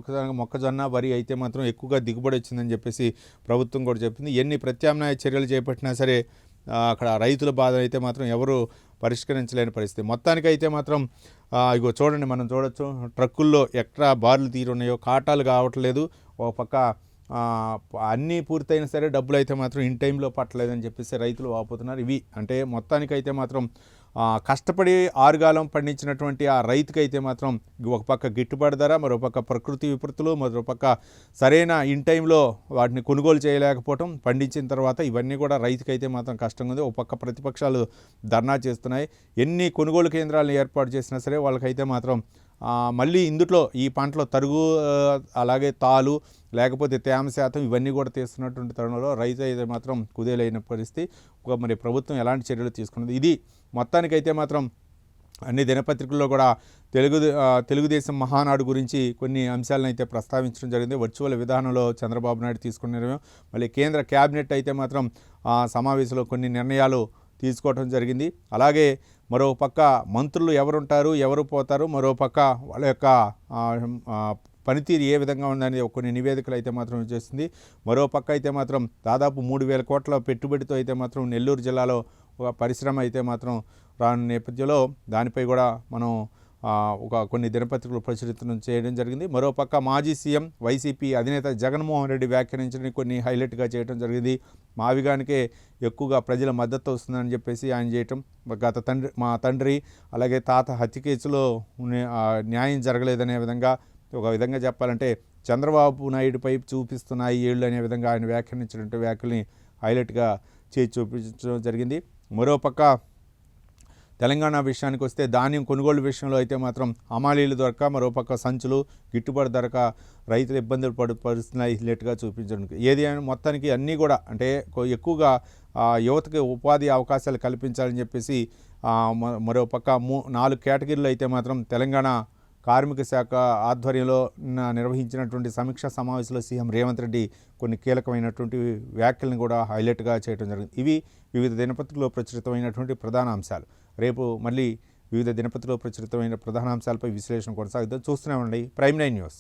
మొక్కజొన్న వరి అయితే మాత్రం ఎక్కువగా దిగుబడి వచ్చిందని చెప్పేసి ప్రభుత్వం కూడా చెప్పింది. ఎన్ని ప్రత్యామ్నాయ చర్యలు చేపట్టినా సరే అక్కడ రైతుల బాధ అయితే మాత్రం ఎవరు పరిష్కరించలేని పరిస్థితి. మొత్తానికైతే మాత్రం ఇగో చూడండి, మనం చూడొచ్చు ట్రక్కుల్లో ఎట్లా బార్లు తీరున్నాయో, కాటాలు కావట్లేదు. ఒక పక్క అన్నీ పూర్తయినా సరే డబ్బులు అయితే మాత్రం ఇన్ టైంలో పట్టలేదని చెప్పేసి రైతులు వాపోతున్నారు. ఇవి అంటే మొత్తానికైతే మాత్రం కష్టపడి ఆరుగాలం పండించినటువంటి ఆ రైతుకైతే మాత్రం ఒక పక్క గిట్టుబాటు ధర, మరోపక్క ప్రకృతి విపత్తులు, మరోపక్క సరైన ఇన్ టైంలో వాటిని కొనుగోలు చేయలేకపోవటం, పండించిన తర్వాత ఇవన్నీ కూడా రైతుకైతే మాత్రం కష్టంగా ఉంది. ఒక పక్క ప్రతిపక్షాలు ధర్నా చేస్తున్నాయి. ఎన్ని కొనుగోలు కేంద్రాలను ఏర్పాటు చేసినా సరే వాళ్ళకైతే మాత్రం మళ్ళీ ఇందులో ఈ పంటలో తరుగు, అలాగే తాలు, లేకపోతే తేమ శాతం ఇవన్నీ కూడా తీస్తున్నటువంటి తరుణంలో రైతు అయితే మాత్రం కుదేలైన పరిస్థితి. మరి ప్రభుత్వం ఎలాంటి చర్యలు తీసుకున్నది, ఇది మొత్తానికైతే మాత్రం అన్ని దినపత్రికల్లో కూడా తెలుగుదేశం మహానాడు గురించి కొన్ని అంశాలను అయితే ప్రస్తావించడం జరిగింది. వర్చువల్ విధానంలో చంద్రబాబు నాయుడు తీసుకున్న నిర్ణయం, మళ్ళీ కేంద్ర క్యాబినెట్ అయితే మాత్రం సమావేశంలో కొన్ని నిర్ణయాలు తీసుకోవడం జరిగింది. అలాగే మరో పక్క మంత్రులు ఎవరుంటారు, ఎవరు పోతారు, మరో పక్క వాళ్ళ యొక్క పనితీరు ఏ విధంగా ఉందని కొన్ని నివేదికలు అయితే మాత్రం చేస్తుంది. మరో పక్క అయితే మాత్రం దాదాపు 3,000 కోట్ల పెట్టుబడితో అయితే మాత్రం నెల్లూరు జిల్లాలో ఒక పరిశ్రమ అయితే మాత్రం రాని నేపథ్యంలో దానిపై కూడా మనం కొన్ని దినపత్రికలు ప్రచురితం చేయడం జరిగింది. మరోపక్క మాజీ సీఎం వైసీపీ అధినేత జగన్మోహన్ రెడ్డి వ్యాఖ్యానించిన కొన్ని హైలైట్గా చేయడం జరిగింది. మావిగానికే ఎక్కువగా ప్రజల మద్దతు వస్తుందని చెప్పేసి ఆయన చేయటం, మా తండ్రి అలాగే తాత హత్య కేసులో న్యాయం జరగలేదనే విధంగా, ఒక విధంగా చెప్పాలంటే చంద్రబాబు నాయుడుపై చూపిస్తున్నాయి ఏళ్ళు అనే విధంగా ఆయన వ్యాఖ్యానించినటువంటి వ్యాఖ్యల్ని హైలైట్గా చేసి చూపించడం జరిగింది. మరోపక్క తెలంగాణ విషయానికి వస్తే ధాన్యం కొనుగోలు విషయంలో అయితే మాత్రం హమాలీలు దొరక, మరోపక్క సంచులు గిట్టుబాటు ధరక రైతులు ఇబ్బందులు పడుతున్నాయి హైలైట్గా చూపించడం. ఏది మొత్తానికి అన్నీ కూడా అంటే ఎక్కువగా యువతకి ఉపాధి అవకాశాలు కల్పించాలని చెప్పేసి మరోపక్క 4 కేటగిరీలు అయితే మాత్రం తెలంగాణ కార్మిక శాఖ ఆధ్వర్యంలో నిర్వహించినటువంటి సమీక్షా సమావేశంలో సీఎం రేవంత్ రెడ్డి కొన్ని కీలకమైనటువంటి వ్యాఖ్యలను కూడా హైలైట్గా చేయడం జరిగింది. ఇవి వివిధ దినపత్రికల్లో ప్రచురితమైనటువంటి ప్రధాన అంశాలు. రేపు మళ్ళీ వివిధ దినపత్రికల్లో ప్రచురితమైన ప్రధాన అంశాలపై విశ్లేషణ కొనసాగిద్దాం. చూస్తూనే ఉండండి ప్రైమ్ 9 న్యూస్.